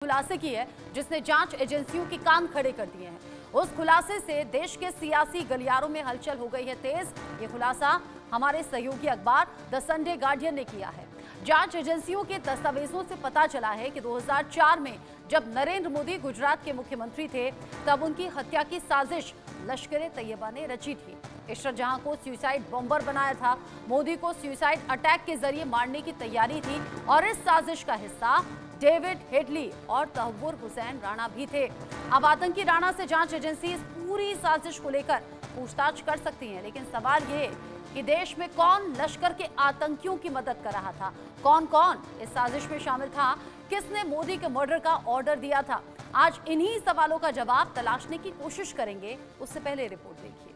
खुलासे की है जिसने जांच एजेंसियों के कान खड़े कर दिए हैं। उस खुलासे से देश के सियासी गलियारों में हलचल हो गई है तेज। ये खुलासा हमारे सहयोगी अखबार द संडे गार्डियन ने किया है। जांच एजेंसियों के दस्तावेजों से पता चला है कि 2004 में जब नरेंद्र मोदी गुजरात के मुख्यमंत्री थे तब उनकी हत्या की साजिश लश्कर-ए-तैयबा ने रची थी। इशरत जहां को सुसाइड बॉम्बर बनाया था। मोदी को सुसाइड अटैक के जरिए मारने की तैयारी थी और इस साजिश का हिस्सा डेविड हेडली और तहव्वुर हुसैन राणा भी थे। अब आतंकी राणा से जांच एजेंसी इस पूरी साजिश को लेकर पूछताछ कर सकती है, लेकिन सवाल ये कि देश में कौन लश्कर के आतंकियों की मदद कर रहा था, कौन कौन इस साजिश में शामिल था, किसने मोदी के मर्डर का ऑर्डर दिया था। आज इन्हीं सवालों का जवाब तलाशने की कोशिश करेंगे। उससे पहले रिपोर्ट देखिए।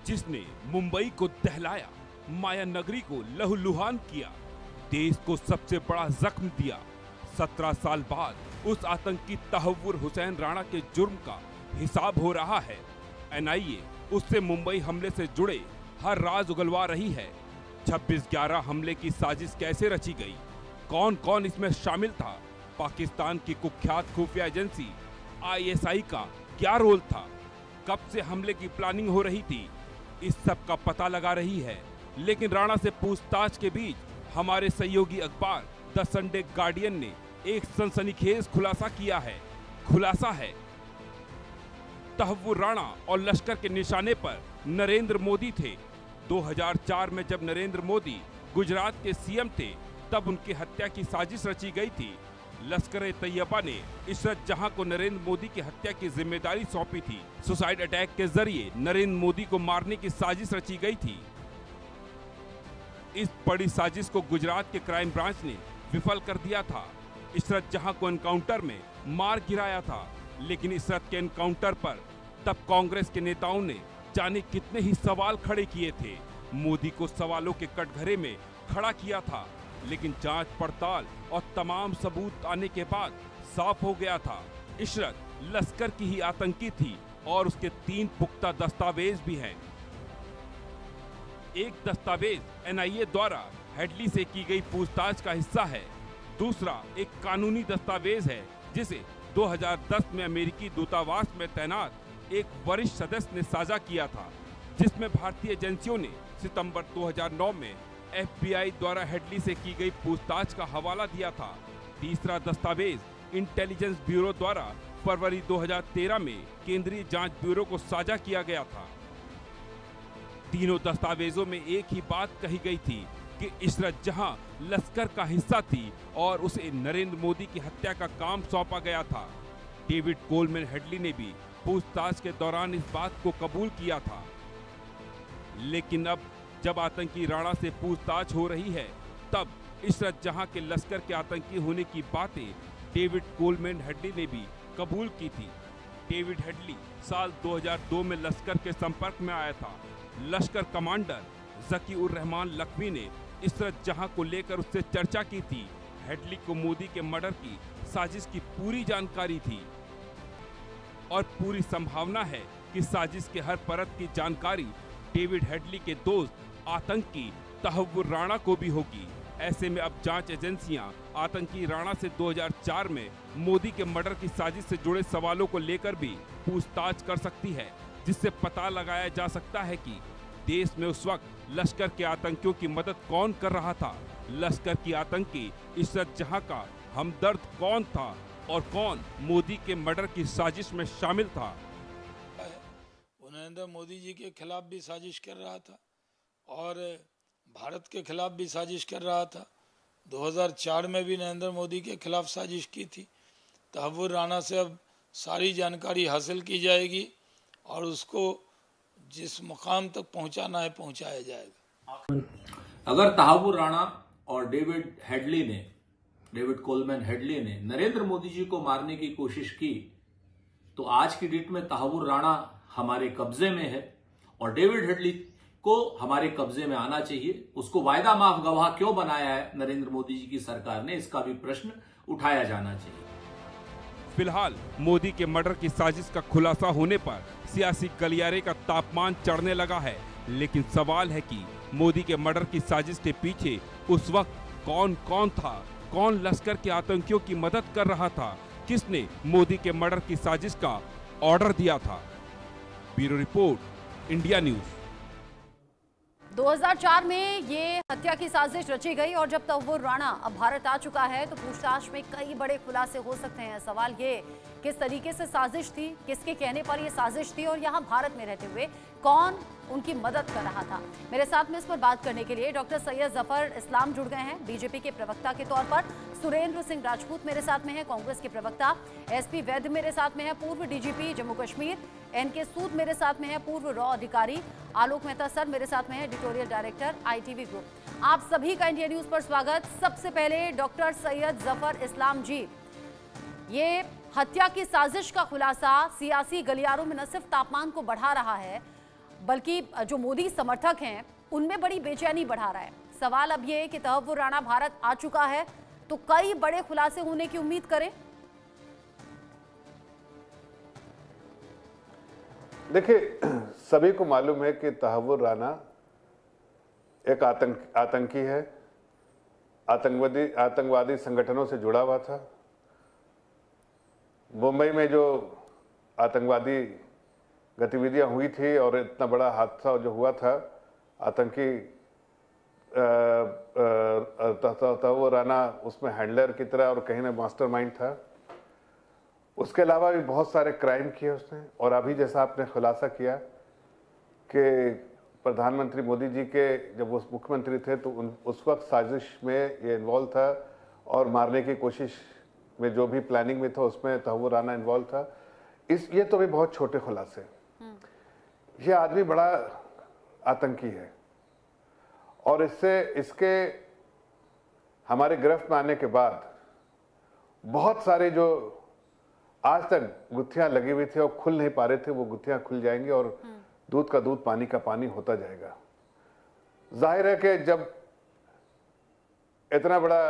जिसने मुंबई को दहलाया, माया नगरी को लहूलुहान किया, देश को सबसे बड़ा जख्म दिया। 17 साल बाद उस आतंकी तहव्वुर हुसैन राणा के जुर्म का हिसाब हो रहा है। एनआईए उससे मुंबई हमले से जुड़े हर राज उगलवा रही है। 26/11 हमले की साजिश कैसे रची गई, कौन कौन इसमें शामिल था, पाकिस्तान की कुख्यात खुफिया एजेंसी ISI का क्या रोल था, कब से हमले की प्लानिंग हो रही थी, इस सब का पता लगा रही है। लेकिन राणा से पूछताछ के बीच हमारे सहयोगी अखबार द संडे गार्डियन ने एक सनसनीखेज खुलासा किया है। खुलासा है तहव्वुर राणा और लश्कर के निशाने पर नरेंद्र मोदी थे। 2004 में जब नरेंद्र मोदी गुजरात के CM थे तब उनकी हत्या की साजिश रची गई थी। लश्कर-ए-तैयबा ने इशरत जहां को नरेंद्र मोदी की हत्या की जिम्मेदारी सौंपी थी। सुसाइड अटैक के जरिए नरेंद्र मोदी को मारने की साजिश रची गई थी। इस बड़ी साजिश को गुजरात के क्राइम ब्रांच ने विफल कर दिया था। इशरत जहां को एनकाउंटर में मार गिराया था, लेकिन इशरत के एनकाउंटर पर तब कांग्रेस के नेताओं ने जाने कितने ही सवाल खड़े किए थे। मोदी को सवालों के कटघरे में खड़ा किया था, लेकिन जांच पड़ताल और तमाम सबूत आने के बाद साफ हो गया था इशरत लश्कर की ही आतंकी थी और उसके 3 पुख्ता दस्तावेज भी हैं। एक दस्तावेज NIA द्वारा हेडली से की गई पूछताछ का हिस्सा है। दूसरा एक कानूनी दस्तावेज है जिसे 2010 में अमेरिकी दूतावास में तैनात एक वरिष्ठ सदस्य ने साझा किया था, जिसमें भारतीय एजेंसियों ने सितंबर 2009 में FBI द्वारा हेडली से की गई पूछताछ का हवाला दिया था। तीसरा दस्तावेज इंटेलिजेंस ब्यूरो द्वारा फरवरी 2013 में केंद्रीय जांच ब्यूरो को साझा किया गया था। तीनों दस्तावेजों में एक ही बात कही गई थी कि इशरत जहां लश्कर का हिस्सा थी और उसे नरेंद्र मोदी की हत्या का काम सौंपा गया था। डेविड कोलमैन हेडली ने भी पूछताछ के दौरान इस बात को कबूल किया था। लेकिन अब जब आतंकी राणा से पूछताछ हो रही है तब इशरत जहां के लश्कर के आतंकी होने की बातें डेविड कोलमैन हेडली ने भी कबूल की थी। डेविड हेडली साल 2002 में लश्कर के संपर्क में आया था। लश्कर कमांडर ज़की-उर-रहमान लख्वी ने इशरत जहां को लेकर उससे चर्चा की थी। हेडली को मोदी के मर्डर की साजिश की पूरी जानकारी थी और पूरी संभावना है कि साजिश के हर परत की जानकारी डेविड हेडली के दोस्त आतंकी तहव्वुर राणा को भी होगी। ऐसे में अब जांच एजेंसियां आतंकी राणा से 2004 में मोदी के मर्डर की साजिश से जुड़े सवालों को लेकर भी पूछताछ कर सकती है, जिससे पता लगाया जा सकता है कि देश में उस वक्त लश्कर के आतंकियों की मदद कौन कर रहा था। लश्कर की आतंकी इशरत जहां का हमदर्द कौन था और कौन मोदी के मर्डर की साजिश में शामिल था। नरेंद्र मोदी जी के खिलाफ भी साजिश कर रहा था और भारत के खिलाफ भी साजिश कर रहा था। 2004 में भी नरेंद्र मोदी के खिलाफ साजिश की थी। तहव्वुर राणा से अब सारी जानकारी हासिल की जाएगी और उसको जिस मुकाम तक पहुंचाना है पहुंचाया जाएगा। अगर तहव्वुर राणा और डेविड कोलमैन हेडली ने नरेंद्र मोदी जी को मारने की कोशिश की तो आज की डेट में तहव्वुर राणा हमारे कब्जे में है और डेविड हेडली को हमारे कब्जे में आना चाहिए। उसको वायदा माफ गवाह क्यों बनाया है नरेंद्र मोदी जी की सरकार ने, इसका भी प्रश्न उठाया जाना चाहिए। फिलहाल मोदी के मर्डर की साजिश का खुलासा होने पर सियासी गलियारे का तापमान चढ़ने लगा है। लेकिन सवाल है कि मोदी के मर्डर की साजिश के पीछे उस वक्त कौन कौन था, कौन लश्कर के आतंकियों की मदद कर रहा था, किसने मोदी के मर्डर की साजिश का ऑर्डर दिया था। Bureau report, India news. 2004 में ये हत्या की साजिश रची गई और जब तहव्वुर राणा अब भारत आ चुका है तो पूछताछ में कई बड़े खुलासे हो सकते हैं। सवाल ये किस तरीके से साजिश थी, किसके कहने पर यह साजिश थी और यहाँ भारत में रहते हुए कौन उनकी मदद कर रहा था। मेरे साथ में इस पर बात करने के लिए डॉक्टर सैयद जफर इस्लाम जुड़ गए हैं, बीजेपी के प्रवक्ता के तौर पर। सुरेंद्र सिंह राजपूत मेरे साथ में है, कांग्रेस के प्रवक्ता। एसपी वैद्य मेरे साथ में है, पूर्व डीजीपी जम्मू कश्मीर। एनके सूद मेरे साथ में है, पूर्व रॉ अधिकारी। आलोक मेहता सर मेरे साथ में है, एडिटोरियल डायरेक्टर ITV ग्रुप। आप सभी का इंडिया न्यूज पर स्वागत। सबसे पहले डॉक्टर सैयद जफर इस्लाम जी, ये हत्या की साजिश का खुलासा सियासी गलियारों में न सिर्फ तापमान को बढ़ा रहा है बल्कि जो मोदी समर्थक हैं उनमें बड़ी बेचैनी बढ़ा रहा है। सवाल अब ये है कि तहव्वुर राणा भारत आ चुका है तो कई बड़े खुलासे होने की उम्मीद करें। देखिए, सभी को मालूम है कि तहव्वुर राणा एक आतंकी है, आतंकवादी संगठनों से जुड़ा हुआ था। मुंबई में जो आतंकवादी गतिविधियां हुई थी और इतना बड़ा हादसा जो हुआ था, आतंकी तहव्वुर राणा उसमें हैंडलर की तरह और कहीं ना मास्टरमाइंड था। उसके अलावा भी बहुत सारे क्राइम किए उसने। और अभी जैसा आपने खुलासा किया कि प्रधानमंत्री मोदी जी के जब वो मुख्यमंत्री थे तो उस वक्त साजिश में ये इन्वॉल्व था और मारने की कोशिश में जो भी प्लानिंग में था उसमें तहव्वुर राणा इन्वॉल्व था। ये तो भी बहुत छोटे खुलासे। ये आदमी बड़ा आतंकी है और इसके हमारे गिरफ्त में आने के बाद बहुत सारे जो आज तक गुत्थियां लगी हुई थी और खुल नहीं पा रहे थे, वो गुत्थियां खुल जाएंगी और दूध का दूध पानी का पानी होता जाएगा। जाहिर है कि जब इतना बड़ा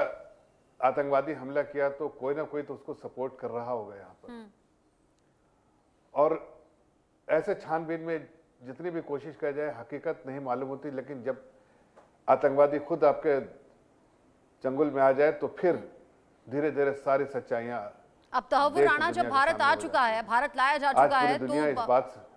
आतंकवादी हमला किया तो कोई ना कोई तो उसको सपोर्ट कर रहा होगा यहाँ पर। और ऐसे छानबीन में जितनी भी कोशिश की जाए हकीकत नहीं मालूम होती, लेकिन जब आतंकवादी खुद आपके चंगुल में आ जाए तो फिर धीरे धीरे सारी सच्चाइयां। अब तहव्वुर राणा जब भारत आ चुका है, भारत लाया जा चुका है, तो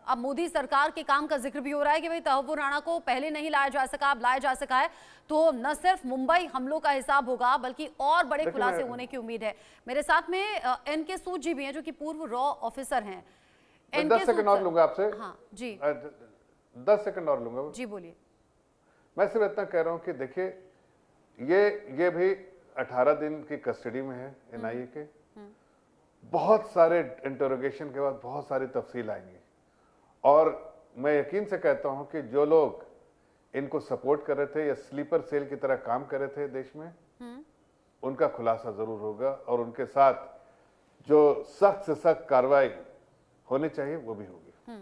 अब मोदी सरकार के काम का जिक्र भी हो रहा है कि भाई तहव्वुर राणा को पहले नहीं लाया जा सका, अब लाया जा सका है, तो न सिर्फ मुंबई हमलों का हिसाब होगा बल्कि और बड़े खुलासे होने की उम्मीद है। मेरे साथ में एनके सूद जी भी हैं जो कि पूर्व रॉ ऑफिसर हैं। 10 सेकंड और लूंगा आपसे। हाँ जी, 10 सेकंड और लूंगा जी, बोलिए। मैं सिर्फ इतना कह रहा हूं कि देखिए, ये भी 18 दिन की कस्टडी में है NIA के। बहुत सारे इंटरोगेशन के बाद बहुत सारी तफसील आएंगी और मैं यकीन से कहता हूं कि जो लोग इनको सपोर्ट कर रहे थे या स्लीपर सेल की तरह काम कर रहे थे देश में, उनका खुलासा जरूर होगा और उनके साथ जो सख्त से सख्त कार्रवाई होनी चाहिए वो भी होगी।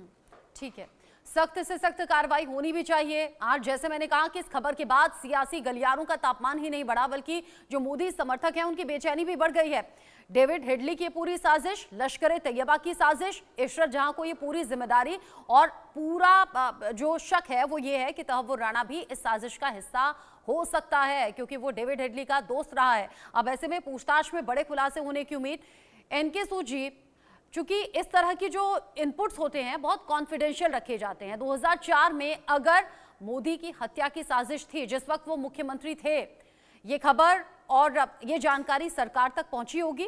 ठीक है, सख्त से सख्त कार्रवाई होनी भी चाहिए। आज जैसे मैंने कहा कि इस खबर के बाद सियासी गलियारों का तापमान ही नहीं बढ़ा बल्कि जो मोदी समर्थक हैं उनकी बेचैनी भी बढ़ गई है। डेविड हेडली की पूरी साजिश, लश्कर ए तैयबा की साजिश, इशरत जहां को ये पूरी जिम्मेदारी और पूरा जो शक है वो ये है कि तहव्वुर राणा भी इस साजिश का हिस्सा हो सकता है क्योंकि वो डेविड हेडली का दोस्त रहा है। अब ऐसे में पूछताछ में बड़े खुलासे होने की उम्मीद। एनके सूद जी, चूंकि इस तरह की जो इनपुट्स होते हैं बहुत कॉन्फिडेंशियल रखे जाते हैं, 2004 में अगर मोदी की हत्या की साजिश थी जिस वक्त वो मुख्यमंत्री थे, ये खबर और ये जानकारी सरकार तक पहुंची होगी?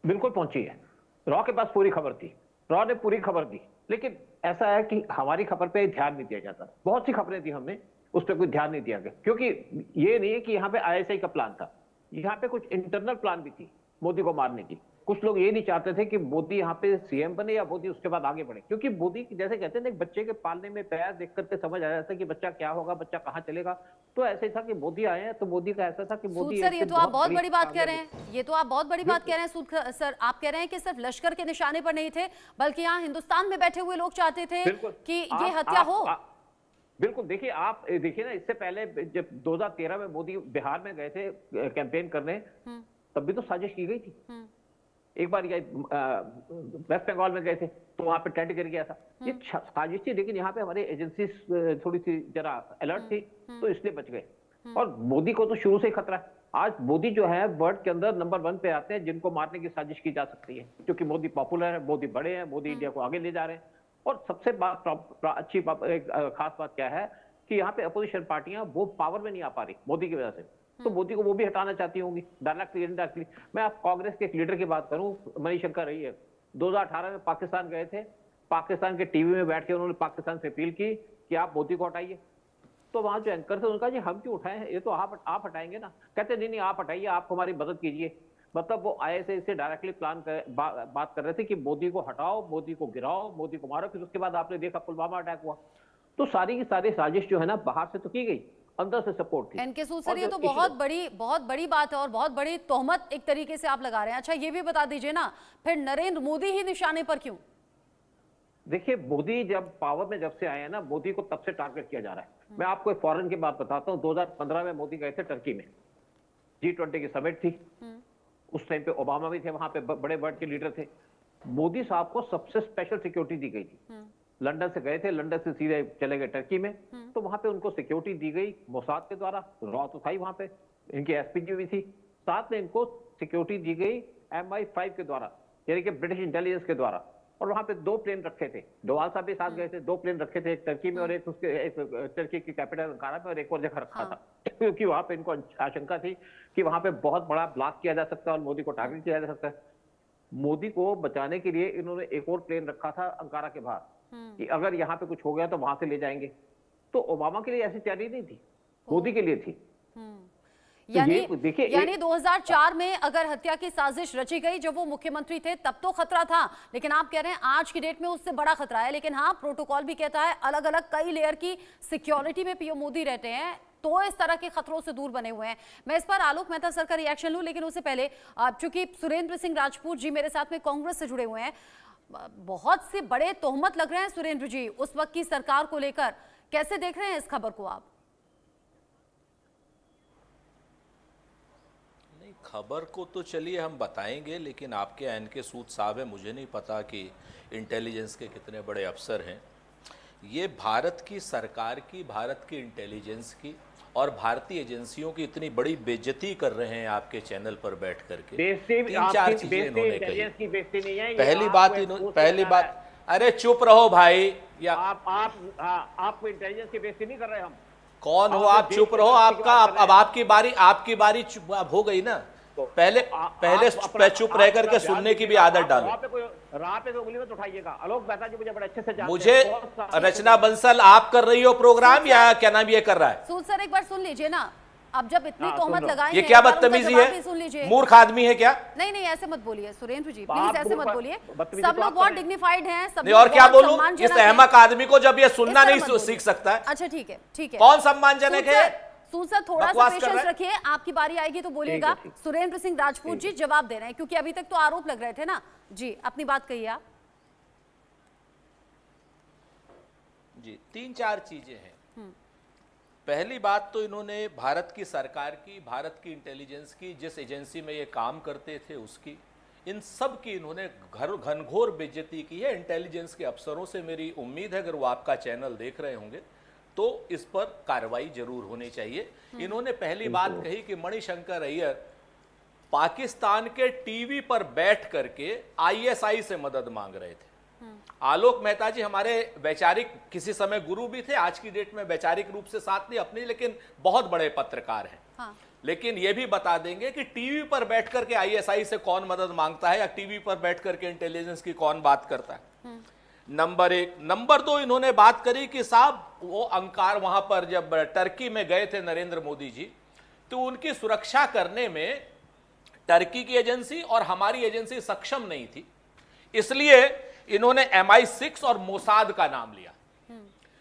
बिल्कुल पहुंची है। रॉ के पास पूरी खबर थी, रॉ ने पूरी खबर दी, लेकिन ऐसा है कि हमारी खबर पे ध्यान नहीं दिया जाता। बहुत सी खबरें दी हमने, उस पर कोई ध्यान नहीं दिया गया क्योंकि ये नहीं है कि यहाँ पे ISI का प्लान था, यहाँ पे कुछ इंटरनल प्लान भी थी मोदी को मारने की। कुछ लोग ये नहीं चाहते थे कि मोदी यहाँ पे CM बने या मोदी उसके बाद आगे बढ़े, क्योंकि मोदी जैसे कहते हैं बच्चे के पालने में पैर देख करके समझ आ जाता है कि बच्चा क्या होगा, बच्चा कहाँ चलेगा। तो ऐसे था कि मोदी आए हैं तो मोदी का ऐसा था कि मोदी। सर, ये तो आप बहुत बड़ी बात कह रहे हैं, ये तो आप बहुत बड़ी बात कह रहे हैं सूद सर। आप कह रहे हैं कि सिर्फ लश्कर के निशाने पर नहीं थे बल्कि यहाँ हिंदुस्तान में बैठे हुए लोग चाहते थे कि ये हत्या हो। बिल्कुल, देखिए आप देखिए ना, इससे पहले जब 2013 में मोदी बिहार में गए थे कैंपेन करने, तब भी तो साजिश की गई थी। एक बार ये वेस्ट बंगाल में गए थे तो वहां पे टेंट गिर गया था। ये साजिश थी, लेकिन यहाँ पे हमारी एजेंसी थोड़ी सी जरा अलर्ट थी तो इसलिए बच गए। और मोदी को तो शुरू से ही खतरा है। आज मोदी जो है वर्ल्ड के अंदर नंबर 1 पे आते हैं जिनको मारने की साजिश की जा सकती है, क्योंकि मोदी पॉपुलर है, मोदी बड़े हैं, मोदी इंडिया को आगे ले जा रहे हैं। और सबसे अच्छी एक खास बात क्या है कि यहाँ पे अपोजिशन पार्टियां वो पावर में नहीं आ पा रही मोदी की वजह से, तो मोदी को वो भी हटाना चाहती होंगी डायरेक्टली इनडायरेक्टली। मैं आप कांग्रेस के एक लीडर की बात करूं, मणिशंकर अय्यर 2018 में पाकिस्तान गए थे, पाकिस्तान के टीवी में बैठ के उन्होंने पाकिस्तान से अपील की कि आप मोदी को हटाइए। तो वहां जो एंकर थे उनका जी हम क्यों उठाए हैं, ये तो आप हटाएंगे ना। कहते नहीं आप हटाइए, आप हमारी मदद कीजिए। मतलब वो ISIS से डायरेक्टली बात कर रहे थे कि मोदी को हटाओ, मोदी को गिराओ, मोदी को मारो। फिर उसके बाद आपने देखा पुलवामा अटैक हुआ। तो सारी की सारी साजिश जो है ना बाहर से तो की गई, अंदर से सपोर्ट थी। एनके सूद सर, ये तो बहुत बड़ी बात है और बहुत बड़ी तोहमत एक तरीके से आप लगा रहे हैं। अच्छा ये भी बता दीजिए ना, फिर नरेंद्र मोदी ही निशाने पर क्यों? देखिए मोदी जब पावर में जब से आए हैं ना, मोदी को तब से टारगेट किया जा रहा है। मैं आपको एक फॉरेन की बात बताता हूँ। 2015 में मोदी गए थे टर्की में, G20 की समिट थी। उस टाइम पे ओबामा भी थे वहां पे, बड़े वर्ल्ड के लीडर थे। मोदी साहब को सबसे स्पेशल सिक्योरिटी दी गई थी। लंदन से गए थे, लंदन से सीधे चले गए टर्की में, तो वहां पे उनको सिक्योरिटी दी गई मोसाद के द्वारा। रॉ तो था ही वहां पे, इनकी SPG भी थी, साथ में इनको सिक्योरिटी दी गई MI5 के द्वारा, यानी कि ब्रिटिश इंटेलिजेंस के द्वारा। और वहां पे 2 प्लेन रखे थे, डोवाल साहब भी साथ गए थे। 2 प्लेन रखे थे, एक टर्की में और एक टर्की की कैपिटल अंकारा में, और एक और जगह रखा था, क्योंकि वहां पे इनको आशंका थी कि वहां पे बहुत बड़ा ब्लास्ट किया जा सकता है और मोदी को टारगेट किया जा सकता है। मोदी को बचाने के लिए इन्होंने एक और प्लेन रखा था अंकारा के बाहर कि अगर यहाँ पे कुछ हो गया तो वहां से ले जाएंगे। तो ओबामा के लिए ऐसी तैयारी नहीं थी, मोदी के लिए थी। यानी 2004 में अगर हत्या की साजिश रची गई जब वो मुख्यमंत्री थे तब तो खतरा था, लेकिन आप कह रहे हैं आज की डेट में उससे बड़ा खतरा है। लेकिन हाँ, प्रोटोकॉल भी कहता है अलग अलग कई लेयर की सिक्योरिटी में पीएम मोदी रहते हैं, तो इस तरह के खतरों से दूर बने हुए हैं। मैं इस पर आलोक मेहता सर का रिएक्शन लूं, लेकिन उससे पहले चूंकि सुरेंद्र सिंह राजपूत जी मेरे साथ में कांग्रेस से जुड़े हुए हैं, बहुत से बड़े तोहमत लग रहे हैं सुरेंद्र जी उस वक्त की सरकार को लेकर, कैसे देख रहे हैं इस खबर को आप? नहीं, खबर को तो चलिए हम बताएंगे, लेकिन आपके एनके सूद साहब है, मुझे नहीं पता कि इंटेलिजेंस के कितने बड़े अफसर हैं। ये भारत की सरकार की, भारत की इंटेलिजेंस की और भारतीय एजेंसियों की इतनी बड़ी बेइज्जती कर रहे हैं आपके चैनल पर बैठ करके। 3-4 चीजें इन्होंने कही। पहली बात, अरे चुप रहो भाई, या आप इंटेलिजेंस की बेइज्जती नहीं कर रहे। हम कौन हो आप? चुप रहो। अब आपकी बारी चुप हो गई ना। पहले चुप रह करके सुनने की भी आदत डालो। राह पे उंगली मत उठाइएगा। आलोक मेहता जी मुझे बड़े अच्छे से जानते हैं। मुझे रचना बंसल आप कर रही हो प्रोग्राम या क्या नाम ये कर रहा है? सूद सर एक बार सुन लीजिए ना, अब जब इतनी तोहमत लगाई ये क्या बदतमीजी है? मूर्ख आदमी है क्या? नहीं ऐसे मत बोलिए सुरेंद्र जी, प्लीज ऐसे मत बोलिए। सब लोग बहुत डिग्निफाइड हैं, सब। और क्या बोलूं इस अहमक आदमी को जब ये सुनना नहीं सीख सकता है? अच्छा ठीक है। कौन सम्मानजनक है? सूद सर थोड़ा सा पेशेंस रखिए, आपकी बारी आएगी तो बोलिएगा। सुरेंद्र सिंह राजपूत जी जवाब दे रहे हैं, क्योंकि अभी तक तो आरोप लग रहे थे ना जी। अपनी बात कहिए आप जी। 3-4 चीजें हैं। पहली बात तो इन्होंने भारत की सरकार की, भारत की इंटेलिजेंस की, जिस एजेंसी में ये काम करते थे उसकी, इन सब की इन्होंने घनघोर बेइज्जती की है। इंटेलिजेंस के अफसरों से मेरी उम्मीद है अगर वो आपका चैनल देख रहे होंगे तो इस पर कार्रवाई जरूर होनी चाहिए। इन्होंने पहली बात कही कि मणिशंकर अय्यर पाकिस्तान के टीवी पर बैठ करके ISI से मदद मांग रहे थे। आलोक मेहता जी हमारे वैचारिक किसी समय गुरु भी थे, आज की डेट में वैचारिक रूप से साथ नहीं अपनी, लेकिन बहुत बड़े पत्रकार हैं। हाँ। लेकिन यह भी बता देंगे कि टीवी पर बैठ करके ISI से कौन मदद मांगता है या टीवी पर बैठ करके इंटेलिजेंस की कौन बात करता है। नंबर 1। नंबर 2, इन्होंने बात करी कि साहब वो अंकार वहां पर जब टर्की में गए थे नरेंद्र मोदी जी, तो उनकी सुरक्षा करने में टर्की की एजेंसी और हमारी एजेंसी सक्षम नहीं थी, इसलिए इन्होंने MI6 और मोसाद का नाम लिया।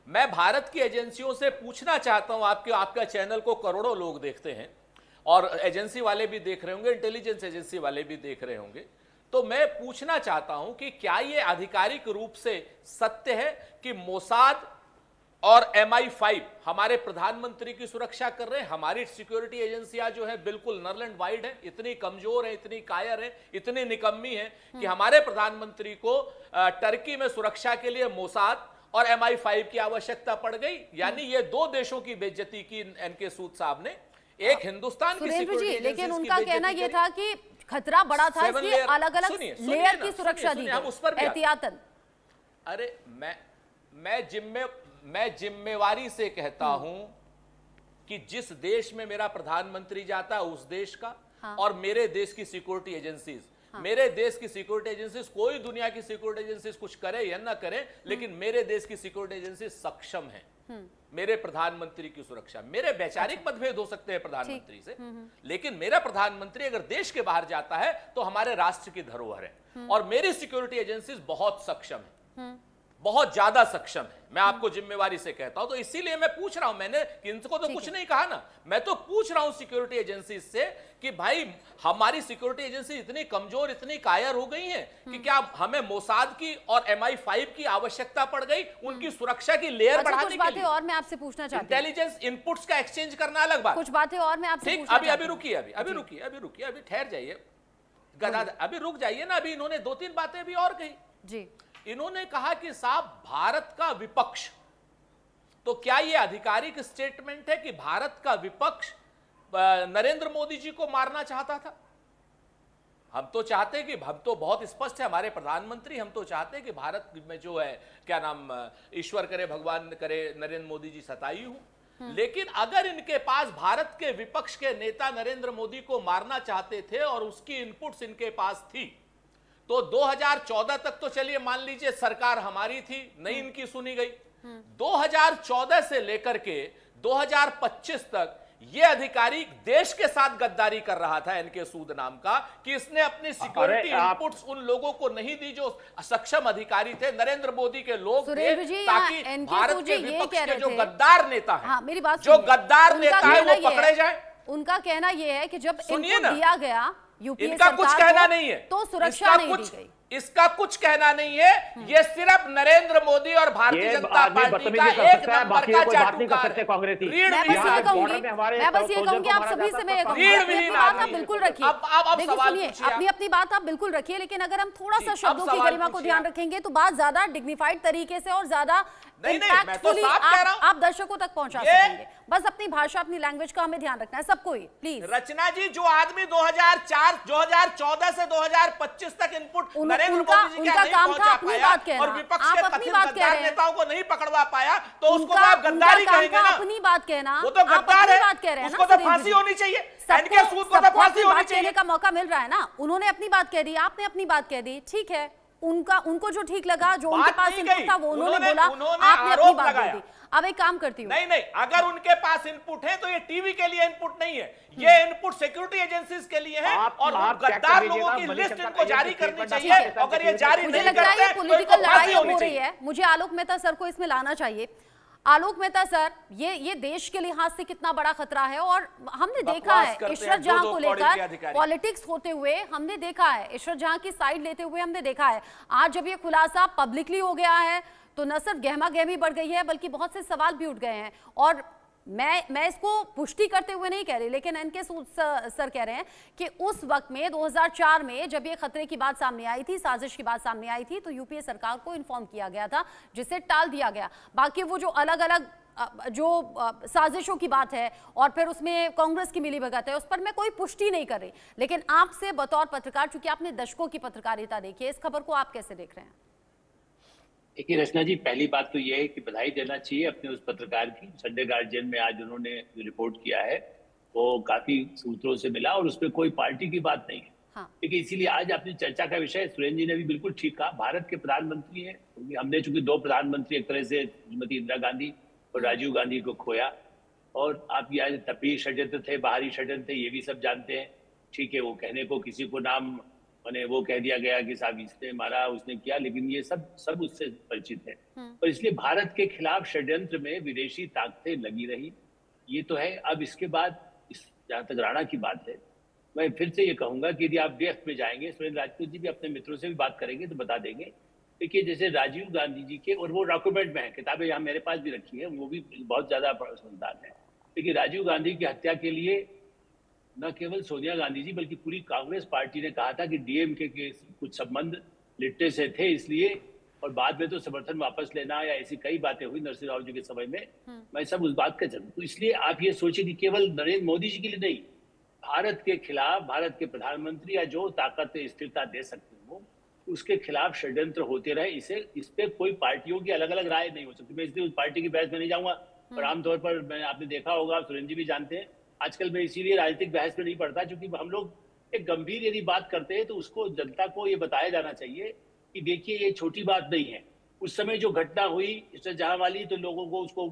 मैं भारत की एजेंसियों से पूछना चाहता हूं, आपका चैनल को करोड़ों लोग देखते हैं और एजेंसी वाले भी देख रहे होंगे, इंटेलिजेंस एजेंसी वाले भी देख रहे होंगे, तो मैं पूछना चाहता हूं कि क्या यह आधिकारिक रूप से सत्य है कि मोसाद और MI5 हमारे प्रधानमंत्री की सुरक्षा कर रहे हैं। हमारी सिक्योरिटी एजेंसियां जो है बिल्कुल नल एंड वाइड है, इतनी कमजोर है, इतनी कायर है, इतनी निकम्मी है कि हमारे प्रधानमंत्री को टर्की में सुरक्षा के लिए मोसाद और MI5 की आवश्यकता पड़ गई। यानी ये दो देशों की बेइज्जती की एनके सूद साहब ने, एक हिंदुस्तान की सिक्योरिटी एजेंसी, लेकिन उनका कहना यह था कि खतरा बड़ा था, इसलिए अलग अलग लेयर की सुरक्षा दी गई एहतियातन। अरे मैं जिम्मेवारी से कहता हूं कि जिस देश में मेरा प्रधानमंत्री जाता है उस देश का, और मेरे देश की सिक्योरिटी एजेंसीज, मेरे देश की सिक्योरिटी एजेंसीज, कोई दुनिया की सिक्योरिटी एजेंसीज कुछ करे या ना करे, लेकिन मेरे देश की सिक्योरिटी एजेंसी सक्षम है मेरे प्रधानमंत्री की सुरक्षा। मेरे वैचारिक मतभेद हो सकते हैं प्रधानमंत्री से, लेकिन मेरा प्रधानमंत्री अगर देश के बाहर जाता है तो हमारे राष्ट्र की धरोहर है, और मेरी सिक्योरिटी एजेंसीज बहुत सक्षम है, बहुत ज्यादा सक्षम है। मैं आपको जिम्मेवारी से कहता हूं, तो इसीलिए मैं पूछ रहा हूं, मैंने इनको तो कुछ नहीं कहा ना, मैं तो पूछ रहा हूं सिक्योरिटी एजेंसी से कि भाई हमारी सिक्योरिटी एजेंसी इतनी कमजोर, इतनी कायर हो गई है कि क्या हमें मोसाद की और MI5 की आवश्यकता पड़ गई उनकी सुरक्षा की लेयर बढ़ाने के लिए? और मैं आपसे पूछना चाहती हूं, इंटेलिजेंस इनपुट्स का एक्सचेंज करना अलग बात। कुछ बातें और मैं आपसे ठीक, अभी रुकिए, अभी ठहर जाइए, अभी रुक जाइए ना। अभी इन्होंने 2-3 बातें अभी और कही जी। इन्होंने कहा कि साहब भारत का विपक्ष, तो क्या यह आधिकारिक स्टेटमेंट है कि भारत का विपक्ष नरेंद्र मोदी जी को मारना चाहता था? हम तो चाहते हैं कि, हम तो बहुत स्पष्ट है हमारे प्रधानमंत्री, हम तो चाहते हैं कि भारत में जो है क्या नाम, ईश्वर करे भगवान करे नरेंद्र मोदी जी सताई हूं, लेकिन अगर इनके पास भारत के विपक्ष के नेता नरेंद्र मोदी को मारना चाहते थे और उसकी इनपुट्स इनके पास थी, तो 2014 तक तो चलिए मान लीजिए सरकार हमारी थी, नहीं इनकी सुनी गई। 2014 से लेकर के 2025 तक यह अधिकारी देश के साथ गद्दारी कर रहा था, एनके सूद नाम का, कि इसने अपनी सिक्योरिटी इनपुट्स उन लोगों को नहीं दी जो सक्षम अधिकारी थे, नरेंद्र मोदी के लोग थे, ताकि भारत के विपक्ष के जो गद्दार नेता है, जो गद्दार नेता है वो पकड़े जाए। उनका कहना यह है कि जब इनपुट दिया गया यूपीए इनका कुछ कहना नहीं है, तो सुरक्षा नहीं दी गई। इसका कुछ कहना नहीं है, ये सिर्फ नरेंद्र मोदी और भारतीय जनता पार्टी का एक नंबर का चाटुकार है। मैं बस ये कहूंगी आप सभी से, मैं अपनी बात आप बिल्कुल रखिए, देखिए सुनिए, अपनी बात आप बिल्कुल रखिए, लेकिन अगर हम थोड़ा सा शब्दों की गरिमा को ध्यान रखेंगे तो बात ज्यादा डिग्निफाइड तरीके से और ज्यादा इम्पैक्टफुली आप दर्शकों तक पहुंचा सकेंगे। बस अपनी भाषा, अपनी लैंग्वेज का हमें ध्यान रखना है सबको ही, प्लीज। रचना जी, जो आदमी 2014 से 2025 तक इनपुट नरेंद्र मोदी जी उनका काम था अपनी बात कहना, और विपक्ष के अपनी बात कह रहे हैं, नेताओं को नहीं पकड़वा पाया, तो उसको आप गद्दारी कहेंगे ना? अपनी बात कहना, वो तो गद्दार है, बात कह रहे हैं ना, उसको तो फांसी होनी चाहिए, एनके सूद को तो फांसी होनी चाहिए। का मौका मिल रहा है ना, उन्होंने अपनी बात कह दी, आपने अपनी बात कह दी, ठीक है, उनको जो ठीक लगा, जो उनके पास इनपुट था वो उन्होंने बोला, आपने अपनी बात कह दी। अब एक काम करती हूँ, नहीं, अगर उनके पास इनपुट है तो ये टीवी के लिए इनपुट नहीं है, ये इनपुट सिक्योरिटी एजेंसीज के लिए है, और गद्दार लोगों की लिस्ट इनको जारी करनी चाहिए। अगर ये जारी नहीं करते हैं, पॉलिटिकल लड़ाई हो रही है, मुझे आलोक मेहता सर को इसमें लाना चाहिए। आलोक मेहता सर, ये देश के लिहाज से कितना बड़ा खतरा है, और हमने देखा है इशरत जहां को लेकर पॉलिटिक्स होते हुए, हमने देखा है इशरत जहां की साइड लेते हुए हमने देखा है। आज जब ये खुलासा पब्लिकली हो गया है तो न सिर्फ गहमा गहमी बढ़ गई है, बल्कि बहुत से सवाल भी उठ गए हैं। और मैं इसको पुष्टि करते हुए नहीं कह रही, लेकिन एनके सूद सर कह रहे हैं कि उस वक्त में 2004 में जब ये खतरे की बात सामने आई थी, साजिश की बात सामने आई थी, तो यूपीए सरकार को इन्फॉर्म किया गया था, जिसे टाल दिया गया। बाकी वो जो अलग अलग जो साजिशों की बात है और फिर उसमें कांग्रेस की मिलीभगत है, उस पर मैं कोई पुष्टि नहीं कर रही, लेकिन आपसे बतौर पत्रकार, चूंकि आपने दशकों की पत्रकारिता देखी है, इस खबर को आप कैसे देख रहे हैं? देखिए रचना जी, पहली बात तो यह है कि बधाई देना चाहिए अपने उस पत्रकार की। संडे गार्जियन में आज उन्होंने जो रिपोर्ट किया है वो काफी सूत्रों से मिला, और उसमें कोई पार्टी की बात नहीं है। हाँ। देखिए, इसीलिए आज अपनी चर्चा का विषय, सुरेंद्र जी ने भी बिल्कुल ठीक कहा, भारत के प्रधानमंत्री हैं। हमने चूंकि 2 प्रधानमंत्री एक तरह से श्रीमती इंदिरा गांधी और राजीव गांधी को खोया, और आप यहाँ तपी षड्यंत्र थे, बाहरी षड्यंत्र थे, ये भी सब जानते हैं। ठीक है, वो कहने को किसी को नाम मैंने वो कह दिया गया कि साहब इसने मारा, उसने किया, लेकिन ये सब उससे परिचित है। और इसलिए भारत के खिलाफ षड्यंत्र में विदेशी ताकतें लगी रही, ये तो है। अब इसके बाद जहां तक राणा की बात है, मैं फिर से ये कहूंगा कि यदि आप डेप्थ में जाएंगे, सुरेंद्र राजपूत जी भी अपने मित्रों से भी बात करेंगे तो बता देंगे देखिए जैसे राजीव गांधी जी के, और वो डॉक्यूमेंट में है, किताबें यहाँ मेरे पास भी रखी है, वो भी बहुत ज्यादा समझदार है। देखिए राजीव गांधी की हत्या के लिए न केवल सोनिया गांधी जी बल्कि पूरी कांग्रेस पार्टी ने कहा था कि डीएमके के कुछ संबंध लिट्टे से थे इसलिए, और बाद में तो समर्थन वापस लेना या ऐसी कई बातें हुई नरसिंह राव जी के समय में, मैं सब उस बात का चलूँ। तो इसलिए आप ये सोचिए कि केवल नरेंद्र मोदी जी के लिए नहीं, भारत के खिलाफ, भारत के प्रधानमंत्री या जो ताकत स्थिरता दे सकते हो, उसके खिलाफ षड्यंत्र होते रहे। इस पे कोई पार्टियों की अलग अलग राय नहीं हो सकती। मैं इसलिए उस पार्टी की बहस में नहीं जाऊंगा, और आमतौर पर आपने देखा होगा, सुरेंद्र जी भी जानते हैं, आजकल मैं इसीलिए राजनीतिक बहस में नहीं पड़ता, क्योंकि हम लोग एक गंभीर यदि बात करते हैं तो उसको जनता को ये बताया जाना चाहिए कि देखिए ये छोटी बात नहीं है। उस समय जो घटना हुई इससे जहां वाली, तो लोगों को उसको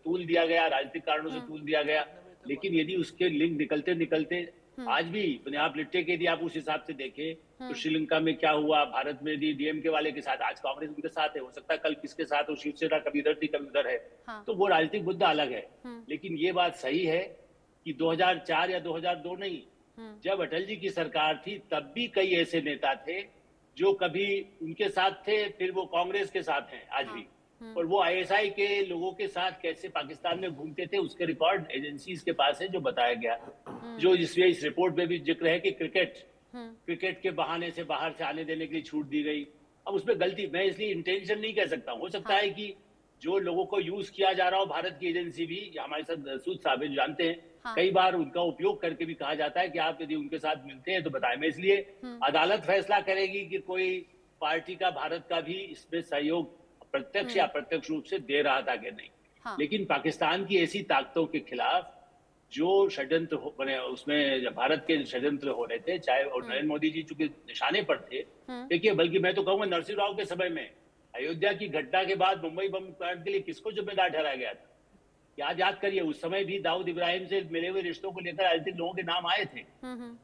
तूल दिया गया, राजनीतिक कारणों से तूल दिया गया, लेकिन यदि उसके लिंक निकलते निकलते आज भी आप लिट्टे के यदि आप उस हिसाब से देखें तो श्रीलंका में क्या हुआ, भारत में डीएमके वाले के साथ, आज कांग्रेस उनके साथ है, हो सकता है कल किसके साथ हो, शिवसेना कभी इधर थी कभी उधर है। तो वो राजनीतिक मुद्दा अलग है, लेकिन ये बात सही है कि 2004 या 2002 नहीं, जब अटल जी की सरकार थी तब भी कई ऐसे नेता थे जो कभी उनके साथ थे, फिर वो कांग्रेस के साथ हैं आज भी, और वो आईएसआई के लोगों के साथ कैसे पाकिस्तान में घूमते थे उसके रिकॉर्ड एजेंसीज के पास है, जो बताया गया, जो जिसमें इस रिपोर्ट में भी जिक्र है कि क्रिकेट के बहाने से बाहर से आने देने के लिए छूट दी गई। अब उसमें गलती, मैं इसलिए इंटेंशन नहीं कह सकता, हो सकता है कि जो लोगों को यूज किया जा रहा हो, भारत की एजेंसी भी, हमारे साथ सूद साहब जो जानते हैं, कई बार उनका उपयोग करके भी कहा जाता है कि आप यदि उनके साथ मिलते हैं तो बताएं। मैं इसलिए अदालत फैसला करेगी कि कोई पार्टी का भारत का भी इसमें सहयोग प्रत्यक्ष या अप्रत्यक्ष रूप से दे रहा था कि नहीं। लेकिन पाकिस्तान की ऐसी ताकतों के खिलाफ जो षड्यंत्र बने, उसमें भारत के षड्यंत्र हो रहे थे, चाहे और नरेंद्र मोदी जी चूंकि निशाने पर थे, देखिए बल्कि मैं तो कहूंगा नरसिंह राव के समय में अयोध्या की घटना के बाद मुंबई बम कांड के लिए किसको जिम्मेदार ठहराया गया था? याद करिए, उस समय भी दाऊद इब्राहिम से मिले हुए रिश्तों को लेकर राजनीतिक लोगों के नाम आए थे।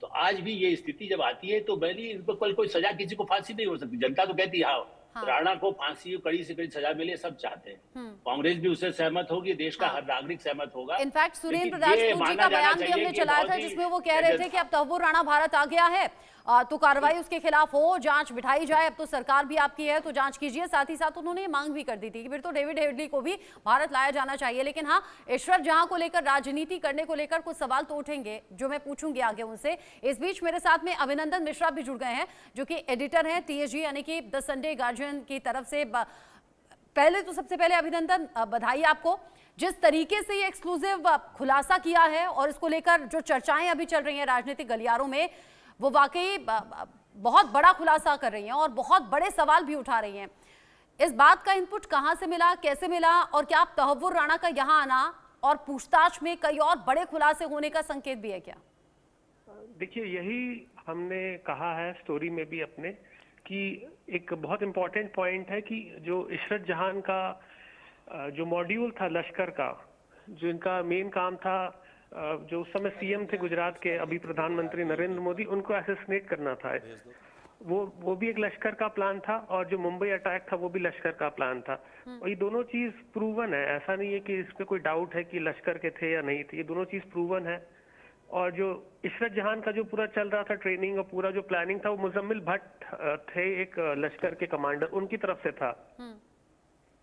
तो आज भी ये स्थिति जब आती है तो भले इन पर कोई सजा, किसी को फांसी नहीं हो सकती। जनता तो कहती है राणा को फांसी कड़ी से कड़ी सजा मिले, सब चाहते हैं, कांग्रेस भी उससे सहमत होगी, देश का हर नागरिक सहमत होगा। इनफैक्ट सुरेंद्र राजपूत जी का बयान भी हमने चलाया था जिसमें वो कह रहे थे कि अब तहव्वुर राणा भारत आ गया है तो कार्रवाई उसके खिलाफ हो, जांच बिठाई जाए, अब तो सरकार भी आपकी है तो जांच कीजिए। साथ ही साथ उन्होंने मांग भी कर दी थी कि फिर तो डेविड हेडली को भी भारत लाया जाना चाहिए। लेकिन हाँ, इशरत जहां को लेकर, राजनीति करने को लेकर कुछ सवाल तो उठेंगे जो मैं पूछूंगी आगे उनसे। इस बीच मेरे साथ में अभिनंदन मिश्रा भी जुड़ गए हैं जो कि एडिटर हैं TSG यानी कि द संडे गार्जियन की तरफ से। पहले तो सबसे पहले अभिनंदन, बधाई आपको, जिस तरीके से ये एक्सक्लूसिव खुलासा किया है और इसको लेकर जो चर्चाएं अभी चल रही हैं राजनीतिक गलियारों में, वो वाकई बहुत बड़ा खुलासा कर रही हैं और बहुत बड़े सवाल भी उठा रही हैं। इस बात का इनपुट कहां से मिला, कैसे मिला, और क्या तहव्वुर राणा का यहां आना और पूछताछ में कई और बड़े खुलासे होने का संकेत भी है क्या? देखिए, यही हमने कहा है स्टोरी में भी अपने, कि एक बहुत इंपॉर्टेंट पॉइंट है कि जो इशरत जहां का जो मॉड्यूल था लश्कर का, जो इनका मेन काम था, जो उस समय सीएम थे गुजरात के, अभी प्रधानमंत्री नरेंद्र मोदी, उनको असैसिनेट करना था, वो भी एक लश्कर का प्लान था, और जो मुंबई अटैक था वो भी लश्कर का प्लान था। और ये दोनों चीज प्रूवन है, ऐसा नहीं है कि इस पे कोई डाउट है कि लश्कर के थे या नहीं थे, ये दोनों चीज प्रूवन है। और जो इशरत जहां का जो पूरा चल रहा था ट्रेनिंग और पूरा जो प्लानिंग था, वो मुजम्मिल भट्ट थे एक लश्कर के कमांडर, उनकी तरफ से था।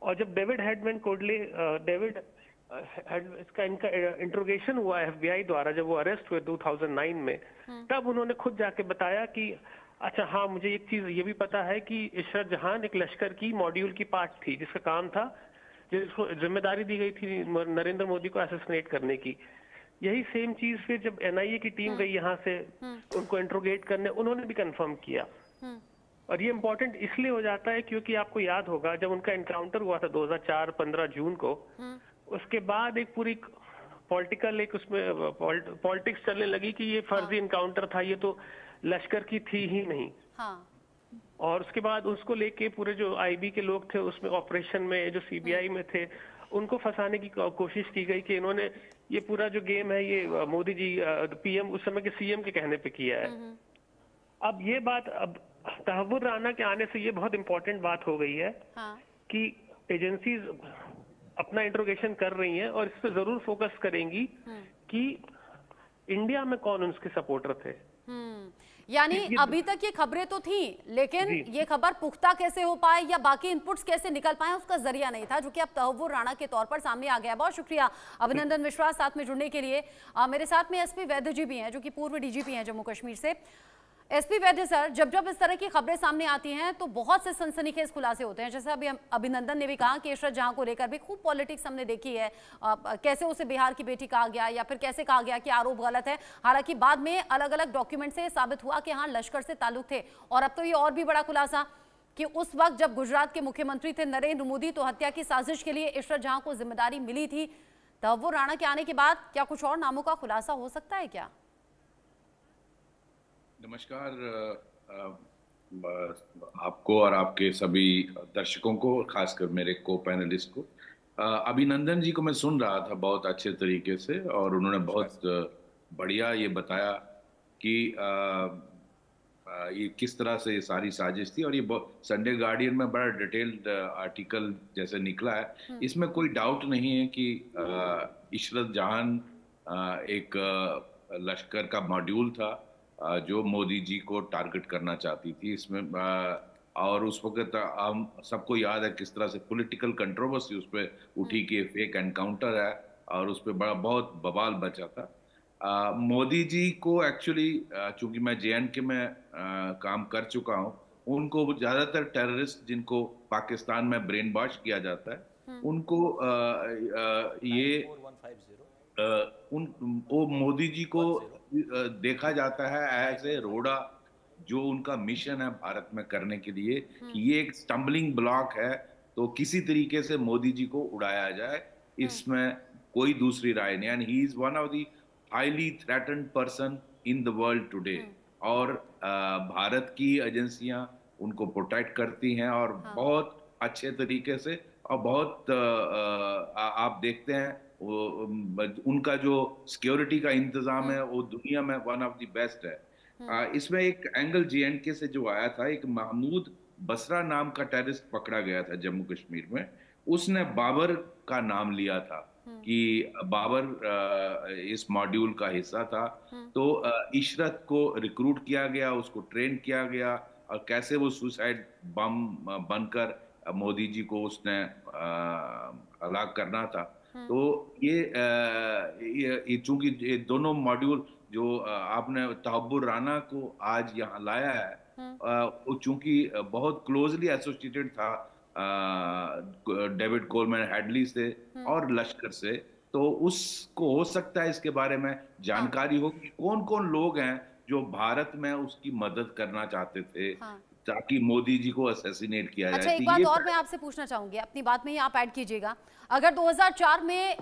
और जब डेविड हेडमैन कोडले, इनका इंट्रोगेशन हुआ FBI द्वारा, जब वो अरेस्ट हुए 2009 में, तब उन्होंने खुद जाके बताया कि अच्छा हाँ, मुझे एक चीज ये भी पता है कि इशरत जहां एक लश्कर की मॉड्यूल की पार्ट थी, जिसका काम था, जिसको जिम्मेदारी दी गई थी नरेंद्र मोदी को असैसिनेट करने की। यही सेम चीज फिर जब NIA की टीम गई यहाँ से उनको इंट्रोगेट करने, उन्होंने भी कंफर्म किया। और ये इम्पोर्टेंट इसलिए हो जाता है क्योंकि आपको याद होगा जब उनका एनकाउंटर हुआ था 2004 15 जून को, उसके बाद एक पूरी पॉलिटिकल एक उसमें पॉलिटिक्स चलने लगी कि ये फर्जी इनकाउंटर था, ये तो लश्कर की थी ही नहीं। और उसके बाद उसको लेके पूरे जो IB के लोग थे उसमें ऑपरेशन में, जो CBI में थे, उनको फंसाने की कोशिश की गई कि इन्होंने ये पूरा जो गेम है ये मोदी जी PM उस समय के CM के कहने पे किया है। अब ये बात, अब तहव्वुर राणा के आने से ये बहुत इंपॉर्टेंट बात हो गई है कि एजेंसीज अपना इंट्रोगेशन कर रही हैं और इस पे जरूर फोकस करेंगी कि इंडिया में कौन उसके सपोर्टर थे। यानी अभी तक ये खबरें तो थी, लेकिन ये खबर पुख्ता कैसे हो पाए या बाकी इनपुट्स कैसे निकल पाए उसका जरिया नहीं था, जो कि अब तहव्वुर राणा के तौर पर सामने आ गया। बहुत शुक्रिया अभिनंदन मिश्रा साथ में जुड़ने के लिए। मेरे साथ में एसपी वैद्य जी भी हैं, जो कि पूर्व डीजीपी हैं जम्मू कश्मीर से। एसपी वैद्य सर, जब जब इस तरह की खबरें सामने आती हैं तो बहुत से सनसनीखेज खुलासे होते हैं। जैसे अभी अभिनंदन ने भी कहा कि इशरत जहां को लेकर भी खूब पॉलिटिक्स हमने देखी है, कैसे उसे बिहार की बेटी कहा गया या फिर कैसे कहा गया कि आरोप गलत है। हालांकि बाद में अलग अलग डॉक्यूमेंट से साबित हुआ कि हाँ लश्कर से ताल्लुक थे। और अब तो ये और भी बड़ा खुलासा कि उस वक्त जब गुजरात के मुख्यमंत्री थे नरेंद्र मोदी, तो हत्या की साजिश के लिए इशरत जहां को जिम्मेदारी मिली थी। तहव्वुर राणा के आने के बाद क्या कुछ और नामों का खुलासा हो सकता है क्या? नमस्कार आपको और आपके सभी दर्शकों को, खासकर मेरे को पैनलिस्ट को। अभिनंदन जी को मैं सुन रहा था बहुत अच्छे तरीके से, और उन्होंने बहुत बढ़िया ये बताया कि ये किस तरह से ये सारी साजिश थी। और ये संडे गार्डियन में बड़ा डिटेल्ड आर्टिकल जैसे निकला है। इसमें कोई डाउट नहीं है कि इशरत जहां एक लश्कर का मॉड्यूल था जो मोदी जी को टारगेट करना चाहती थी। इसमें और उस वक्त हम सबको याद है किस तरह से पॉलिटिकल कंट्रोवर्सी उस पर उठी कि फेक एनकाउंटर है, और उस पर बड़ा बहुत बवाल बचा था। मोदी जी को एक्चुअली, चूंकि मैं JNK में काम कर चुका हूँ, उनको ज़्यादातर टेररिस्ट जिनको पाकिस्तान में ब्रेन वॉश किया जाता है, उनको वो मोदी जी को देखा जाता है एज ए रोड़ा, जो उनका मिशन है भारत में करने के लिए कि ये एक स्टम्बलिंग ब्लॉक है, तो किसी तरीके से मोदी जी को उड़ाया जाए, इसमें कोई दूसरी राय नहीं। And he is one of the highly threatened person in the world today. और भारत की एजेंसियां उनको प्रोटेक्ट करती हैं, और बहुत अच्छे तरीके से, और बहुत आप देखते हैं उनका जो सिक्योरिटी का इंतजाम है वो दुनिया में वन ऑफ द बेस्ट है। इसमें एक एंगल JNK से जो आया था, एक महमूद बसरा नाम का टेररिस्ट पकड़ा गया था जम्मू कश्मीर में। उसने बाबर का नाम लिया था कि बाबर इस मॉड्यूल का हिस्सा था। तो इशरत को रिक्रूट किया गया, उसको ट्रेन किया गया, और कैसे वो सुसाइड बम बनकर मोदी जी को उसने हलाक करना था। तो ये चूंकि ये दोनों मॉड्यूल जो आपने तहव्वुर राणा को आज यहाँ लाया है, वो चूंकि बहुत क्लोजली एसोसिएटेड था डेविड कोलमैन हेडली से और लश्कर से, तो उसको हो सकता है इसके बारे में जानकारी हो कि कौन कौन लोग हैं जो भारत में उसकी मदद करना चाहते थे ताकि मोदी जी को असैसिनेट किया जाए। अच्छा, एक बात और मैं आपसे पूछना चाहूंगी, अपनी बात में ही आप ऐड कीजिएगा। अगर 2004 में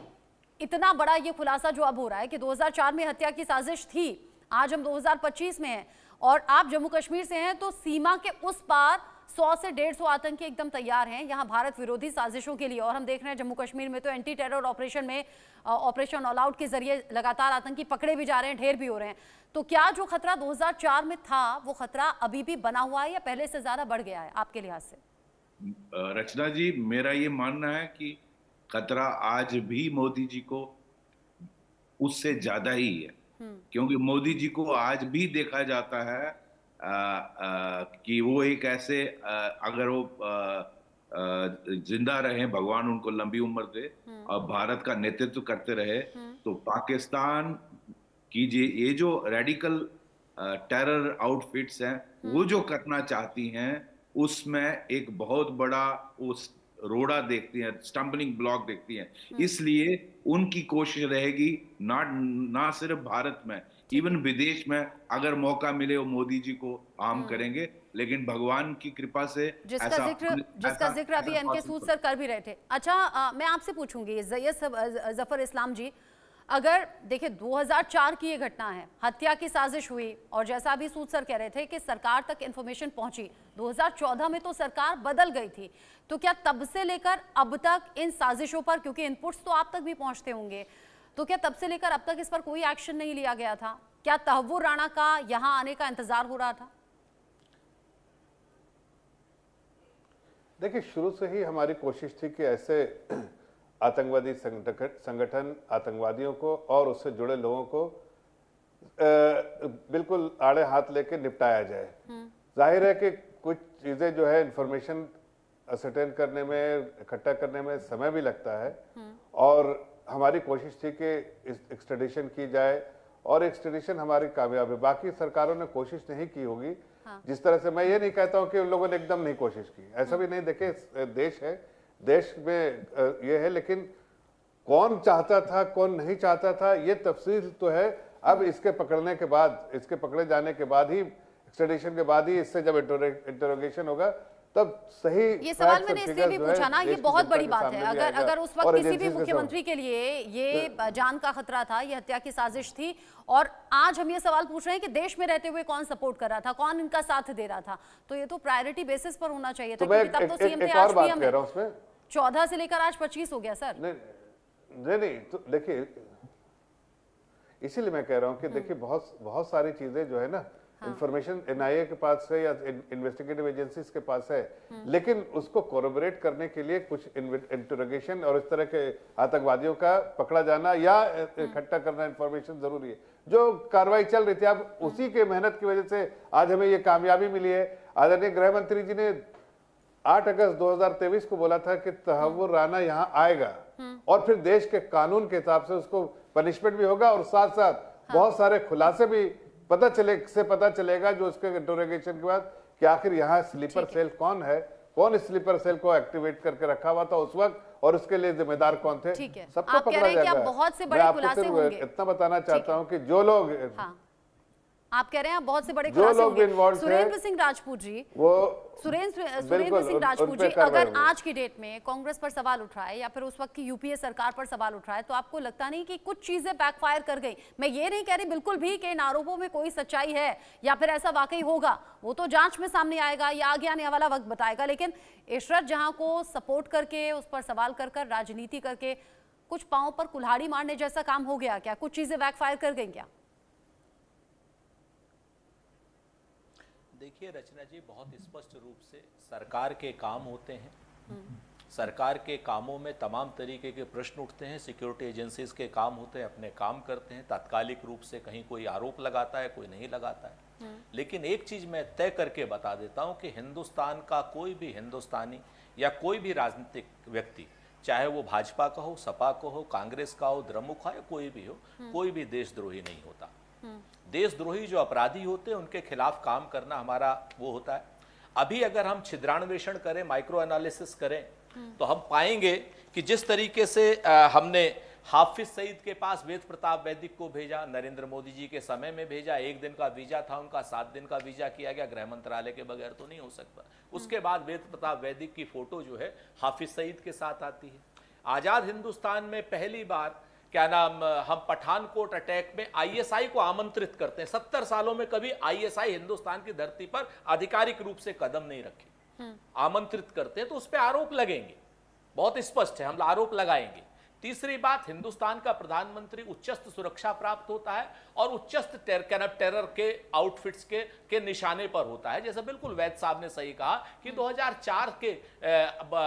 इतना बड़ा ये खुलासा जो अब हो रहा है कि 2004 में हत्या की साजिश थी, आज हम 2025 में हैं और आप जम्मू कश्मीर से हैं, तो सीमा के उस पार 100 से 150 आतंकी एकदम तैयार हैं यहाँ भारत विरोधी साजिशों के लिए। और हम देख रहे हैं जम्मू कश्मीर में तो एंटी टेरर ऑपरेशन में ऑपरेशन ऑल आउट के जरिए लगातार आतंकी पकड़े भी जा रहे हैं, ढेर भी हो रहे हैं। तो क्या जो खतरा 2004 में था वो खतरा अभी भी बना हुआ है या पहले से ज्यादा बढ़ गया है आपके लिहाज से? रचना जी, मेरा ये मानना है कि खतरा आज भी मोदी जी को उससे ज्यादा ही है, क्योंकि मोदी जी को आज भी देखा जाता है कि वो एक ऐसे अगर वो जिंदा रहे, भगवान उनको लंबी उम्र दे और भारत का नेतृत्व करते रहे, तो पाकिस्तान की ये जो रेडिकल टेरर आउटफिट्स हैं वो जो करना चाहती हैं, उसमें एक बहुत बड़ा उस रोड़ा देखती हैं, स्टम्बलिंग ब्लॉक देखती हैं। इसलिए उनकी कोशिश रहेगी ना सिर्फ भारत में, इवन विदेश में अगर मौका मिले वो मोदी जी को आर्म करेंगे। लेकिन भगवान की कृपा से जिसका जिक्र अभी एनके सूद सर कर भी रहे थे। अच्छा, मैं आपसे पूछूंगी सैयद जफर इस्लाम जी, अगर देखिए 2004 की ये घटना है, हत्या की साजिश हुई और जैसा अभी सूद सर कह रहे थे कि सरकार तक इंफॉर्मेशन पहुंची, 2014 में तो सरकार बदल गई थी, तो क्या तब से लेकर अब तक इन साजिशों पर, क्योंकि इनपुट्स तो आप तक भी पहुंचते होंगे, तो क्या तब से लेकर अब तक इस पर कोई एक्शन नहीं लिया गया था? क्या तहव्वुर राणा का यहां आने का इंतजार हो रहा था? देखिए, शुरू से ही हमारी कोशिश थी कि ऐसे आतंकवादी संगठन, आतंकवादियों को और उससे जुड़े लोगों को बिल्कुल आड़े हाथ लेके निपटाया जाए। जाहिर है कि कुछ चीजें जो है इंफॉर्मेशन असरटेन करने में, इकट्ठा करने में समय भी लगता है, और हमारी कोशिश थी कि एक्सट्रेडिशन की जाए और एक्सट्रेडिशन हमारी कामयाब है। बाकी सरकारों ने कोशिश नहीं की होगी। जिस तरह से मैं ये नहीं कहता हूं कि उन लोगों ने एकदम नहीं कोशिश की, ऐसा भी नहीं। देखे देश है, देश में ये है, लेकिन कौन चाहता था कौन नहीं चाहता था ये तफसील तो है। अब इसके पकड़ने के बाद, इसके पकड़े जाने के बाद ही, एक्सट्रेडिशन के बाद ही, इससे जब इंटरोगेशन होगा तब सही। ये सवाल मैंने इसलिए भी पूछा ना, ये बहुत बड़ी बात है। अगर उस वक्त किसी भी मुख्यमंत्री के लिए ये जान का खतरा था, ये हत्या की साजिश थी, और आज हम ये सवाल पूछ रहे हैं कि देश में रहते हुए कौन सपोर्ट कर रहा था, कौन इनका साथ दे रहा था, तो ये तो प्रायोरिटी बेसिस पर होना चाहिए था। क्योंकि तब तो सीएम थे, आज पीएम है। 14 से लेकर आज 25 हो गया सर। नहीं, तो देखिए, इसीलिए मैं कह रहा हूँ कि देखिए बहुत सारी चीजें जो है ना, इंफॉर्मेशन एनआईए के पास है या इन्वेस्टिगेटिव एजेंसीज के पास है, लेकिन उसको कोरोबोरेट करने के लिए कुछ इंटरोगेशन और इस तरह के आतंकवादियों का पकड़ा जाना या इकट्ठा करना इंफॉर्मेशन जरूरी है। जो कार्रवाई चल रही थी, अब उसी के मेहनत की वजह से आज हमें ये कामयाबी मिली है। आदरणीय गृह मंत्री जी ने 8 अगस्त 2023 को बोला था कि तहव्वुर राना यहाँ आएगा और फिर देश के कानून के हिसाब से उसको पनिशमेंट भी होगा, और साथ साथ बहुत सारे खुलासे भी पता चलेगा जो उसके इंटरोगेशन के बाद कि आखिर यहाँ स्लीपर सेल कौन है, कौन इस स्लीपर सेल को एक्टिवेट करके रखा हुआ था उस वक्त, और उसके लिए जिम्मेदार कौन थे, सबको पकड़ा जाएगा। बहुत से बड़े खुलासे होंगे। इतना बताना चाहता हूँ कि जो लोग, आप कह रहे हैं बहुत से बड़े खुलासे होंगे। सुरेंद्र सिंह राजपूत जी, सुरेंद्र सिंह राजपूत जी, अगर आज की डेट में कांग्रेस पर सवाल उठ रहा है या फिर उस वक्त की यूपीए सरकार पर सवाल उठ रहा है, तो आपको लगता नहीं कि कुछ चीजें बैकफायर कर गई? मैं ये नहीं कह रही बिल्कुल भी कि इन आरोपों में कोई सच्चाई है या फिर ऐसा वाकई होगा, वो तो जांच में सामने आएगा या आगे आने वाला वक्त बताएगा, लेकिन इशरत जहां को सपोर्ट करके, उस पर सवाल कर राजनीति करके कुछ पांव पर कुल्हाड़ी मारने जैसा काम हो गया क्या? कुछ चीजें बैकफायर कर गई क्या? देखिए रचना जी, बहुत स्पष्ट रूप से सरकार के काम होते हैं, सरकार के कामों में तमाम तरीके के प्रश्न उठते हैं, सिक्योरिटी एजेंसीज के काम होते हैं, अपने काम करते हैं, तात्कालिक रूप से कहीं कोई आरोप लगाता है, कोई नहीं लगाता है। लेकिन एक चीज मैं तय करके बता देता हूं कि हिंदुस्तान का कोई भी हिंदुस्तानी या कोई भी राजनीतिक व्यक्ति, चाहे वो भाजपा का हो, सपा का हो, कांग्रेस का हो, द्रमुक का, कोई भी हो, कोई भी देशद्रोही नहीं होता। देशद्रोही जो अपराधी होते हैं उनके खिलाफ काम करना हमारा वो होता है। अभी अगर हम छिद्रान्वेषण करें, माइक्रो एनालिसिस करें, तो हम पाएंगे कि जिस तरीके से हमने हाफिज सईद के पास वेद प्रताप वैदिक को भेजा, नरेंद्र मोदी जी के समय में भेजा, 1 दिन का वीजा था उनका, 7 दिन का वीजा किया गया, गृह मंत्रालय के बगैर तो नहीं हो सकता। उसके बाद वेद प्रताप वैदिक की फोटो जो है हाफिज सईद के साथ आती है। आजाद हिंदुस्तान में पहली बार क्या नाम, हम पठानकोट अटैक में आईएसआई को आमंत्रित करते हैं। 70 सालों में कभी आईएसआई हिंदुस्तान की धरती पर आधिकारिक रूप से कदम नहीं रखे, आमंत्रित करते हैं, तो उस पर आरोप लगेंगे, बहुत स्पष्ट है, हम आरोप लगाएंगे। तीसरी बात, हिंदुस्तान का प्रधानमंत्री उच्चस्त सुरक्षा प्राप्त होता है और उच्चस्त टेरर के आउटफिट्स के निशाने पर होता है। जैसे बिल्कुल वैद साहब ने सही कहा कि 2004 के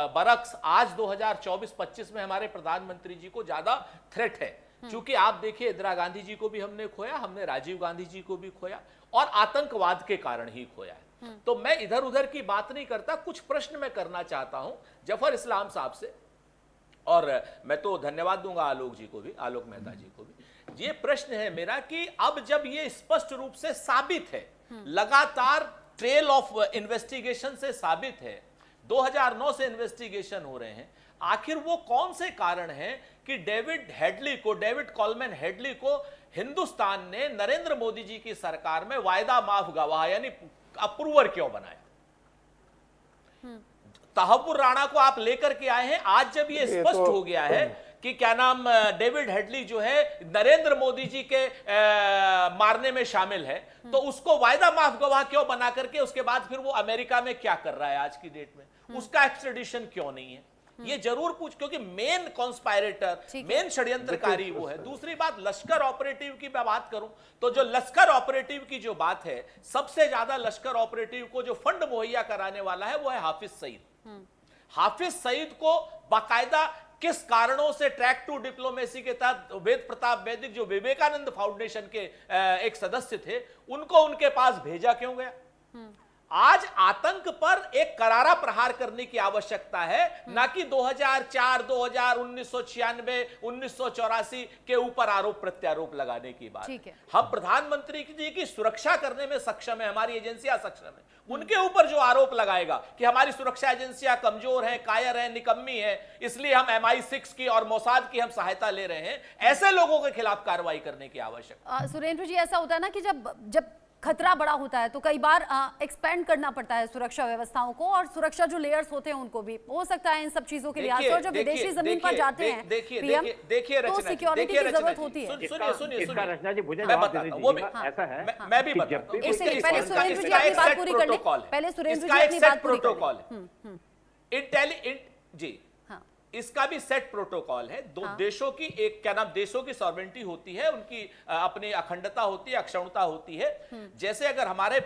बरक्स आज 2024-25 में हमारे प्रधानमंत्री जी को ज्यादा थ्रेट है, क्योंकि आप देखिए इंदिरा गांधी जी को भी हमने खोया, हमने राजीव गांधी जी को भी खोया, और आतंकवाद के कारण ही खोया है। तो मैं इधर उधर की बात नहीं करता, कुछ प्रश्न मैं करना चाहता हूं जफर इस्लाम साहब से, और मैं तो धन्यवाद दूंगा आलोक जी को भी, आलोक मेहता जी को भी। ये प्रश्न है मेरा कि अब जब ये स्पष्ट रूप से साबित है, लगातार ट्रेल ऑफ इन्वेस्टिगेशन से साबित है, 2009 से इन्वेस्टिगेशन हो रहे हैं, आखिर वो कौन से कारण हैं कि डेविड कॉलमैन हेडली को हिंदुस्तान ने नरेंद्र मोदी जी की सरकार में वायदा माफ गवाह यानी अप्रूवर क्यों बनाया? तहव्वुर राणा को आप लेकर के आए हैं, आज जब ये स्पष्ट हो गया है कि क्या नाम, डेविड हेडली जो है नरेंद्र मोदी जी के मारने में शामिल है, तो उसको वायदा माफ गवाह क्यों बना करके उसके बाद फिर वो अमेरिका में क्या कर रहा है आज की डेट में, उसका एक्सट्रेडिशन क्यों नहीं है? ये जरूर पूछ, क्योंकि मेन कॉन्स्पायरेटर, मेन षड्यंत्रकारी वो है। दूसरी बात, लश्कर ऑपरेटिव की मैं बात करूं तो जो लश्कर ऑपरेटिव की जो बात है, सबसे ज्यादा लश्कर ऑपरेटिव को जो फंड मुहैया कराने वाला है वो है हाफिज सईद। हाफिज सईद को बाकायदा किस कारणों से ट्रैक टू डिप्लोमेसी के तहत वेद प्रताप वैदिक जो विवेकानंद फाउंडेशन के एक सदस्य थे, उनको उनके पास भेजा क्यों गया? आज आतंक पर एक करारा प्रहार करने की आवश्यकता है, ना कि 2004, 2000, 1996, 1984 के ऊपर आरोप प्रत्यारोप लगाने की बात। हम प्रधानमंत्री जी की सुरक्षा करने में सक्षम है, हमारी एजेंसियां सक्षम है। उनके ऊपर जो आरोप लगाएगा कि हमारी सुरक्षा एजेंसियां कमजोर हैं, कायर हैं, निकम्मी हैं, इसलिए हम MI6 की और मोसाद की हम सहायता ले रहे हैं, ऐसे लोगों के खिलाफ कार्रवाई करने की आवश्यकता। सुरेंद्र जी, ऐसा होता है ना कि जब खतरा बड़ा होता है तो कई बार एक्सपेंड करना पड़ता है सुरक्षा व्यवस्थाओं को, और सुरक्षा जो लेयर्स होते हैं उनको भी हो सकता है इन सब चीजों के लिहाज से, और जब विदेशी जमीन पर जाते हैं देखिए तो सिक्योरिटी की जरूरत होती है। सुनिए रचना जी, मुझे मैं बताता हूं, वो ऐसा है, मैं भी बताता हूं। पहले सुरेंद्र जी अपनी बात पूरी कर लें, पहले सुरेंद्र जी अपनी बात पूरी कर लें। जी, इसका भी सेट प्रोटोकॉल है। दो देशों की एक देशों की सॉवरेंटी होती है, उनकी अपनी अखंडता होती है, अक्षुण्णता होती है। जैसे अगर हमारे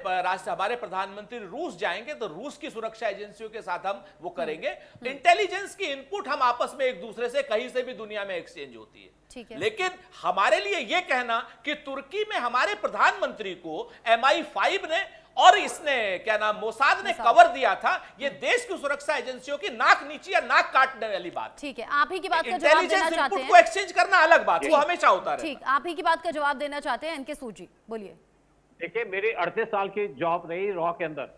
प्रधानमंत्री रूस जाएंगे तो रूस की सुरक्षा एजेंसियों के साथ हम वो करेंगे। इंटेलिजेंस की इनपुट हम आपस में एक दूसरे से कहीं से भी दुनिया में एक्सचेंज होती है। लेकिन हमारे लिए यह कहना कि तुर्की में हमारे प्रधानमंत्री को MI5 ने और इसने मोसाद ने कवर दिया था, ये देश की सुरक्षा एजेंसियों की नाक नीची या नाक काटने वाली बात। ठीक है, आप ही की बात का जवाब देना चाहते हैं। को एक्सचेंज करना अलग बात, वो हमेशा होता है। ठीक, आप ही की बात का जवाब देना चाहते हैं एनके सूद जी, बोलिए। देखिए, मेरी 38 साल की जॉब रही रॉ के अंदर,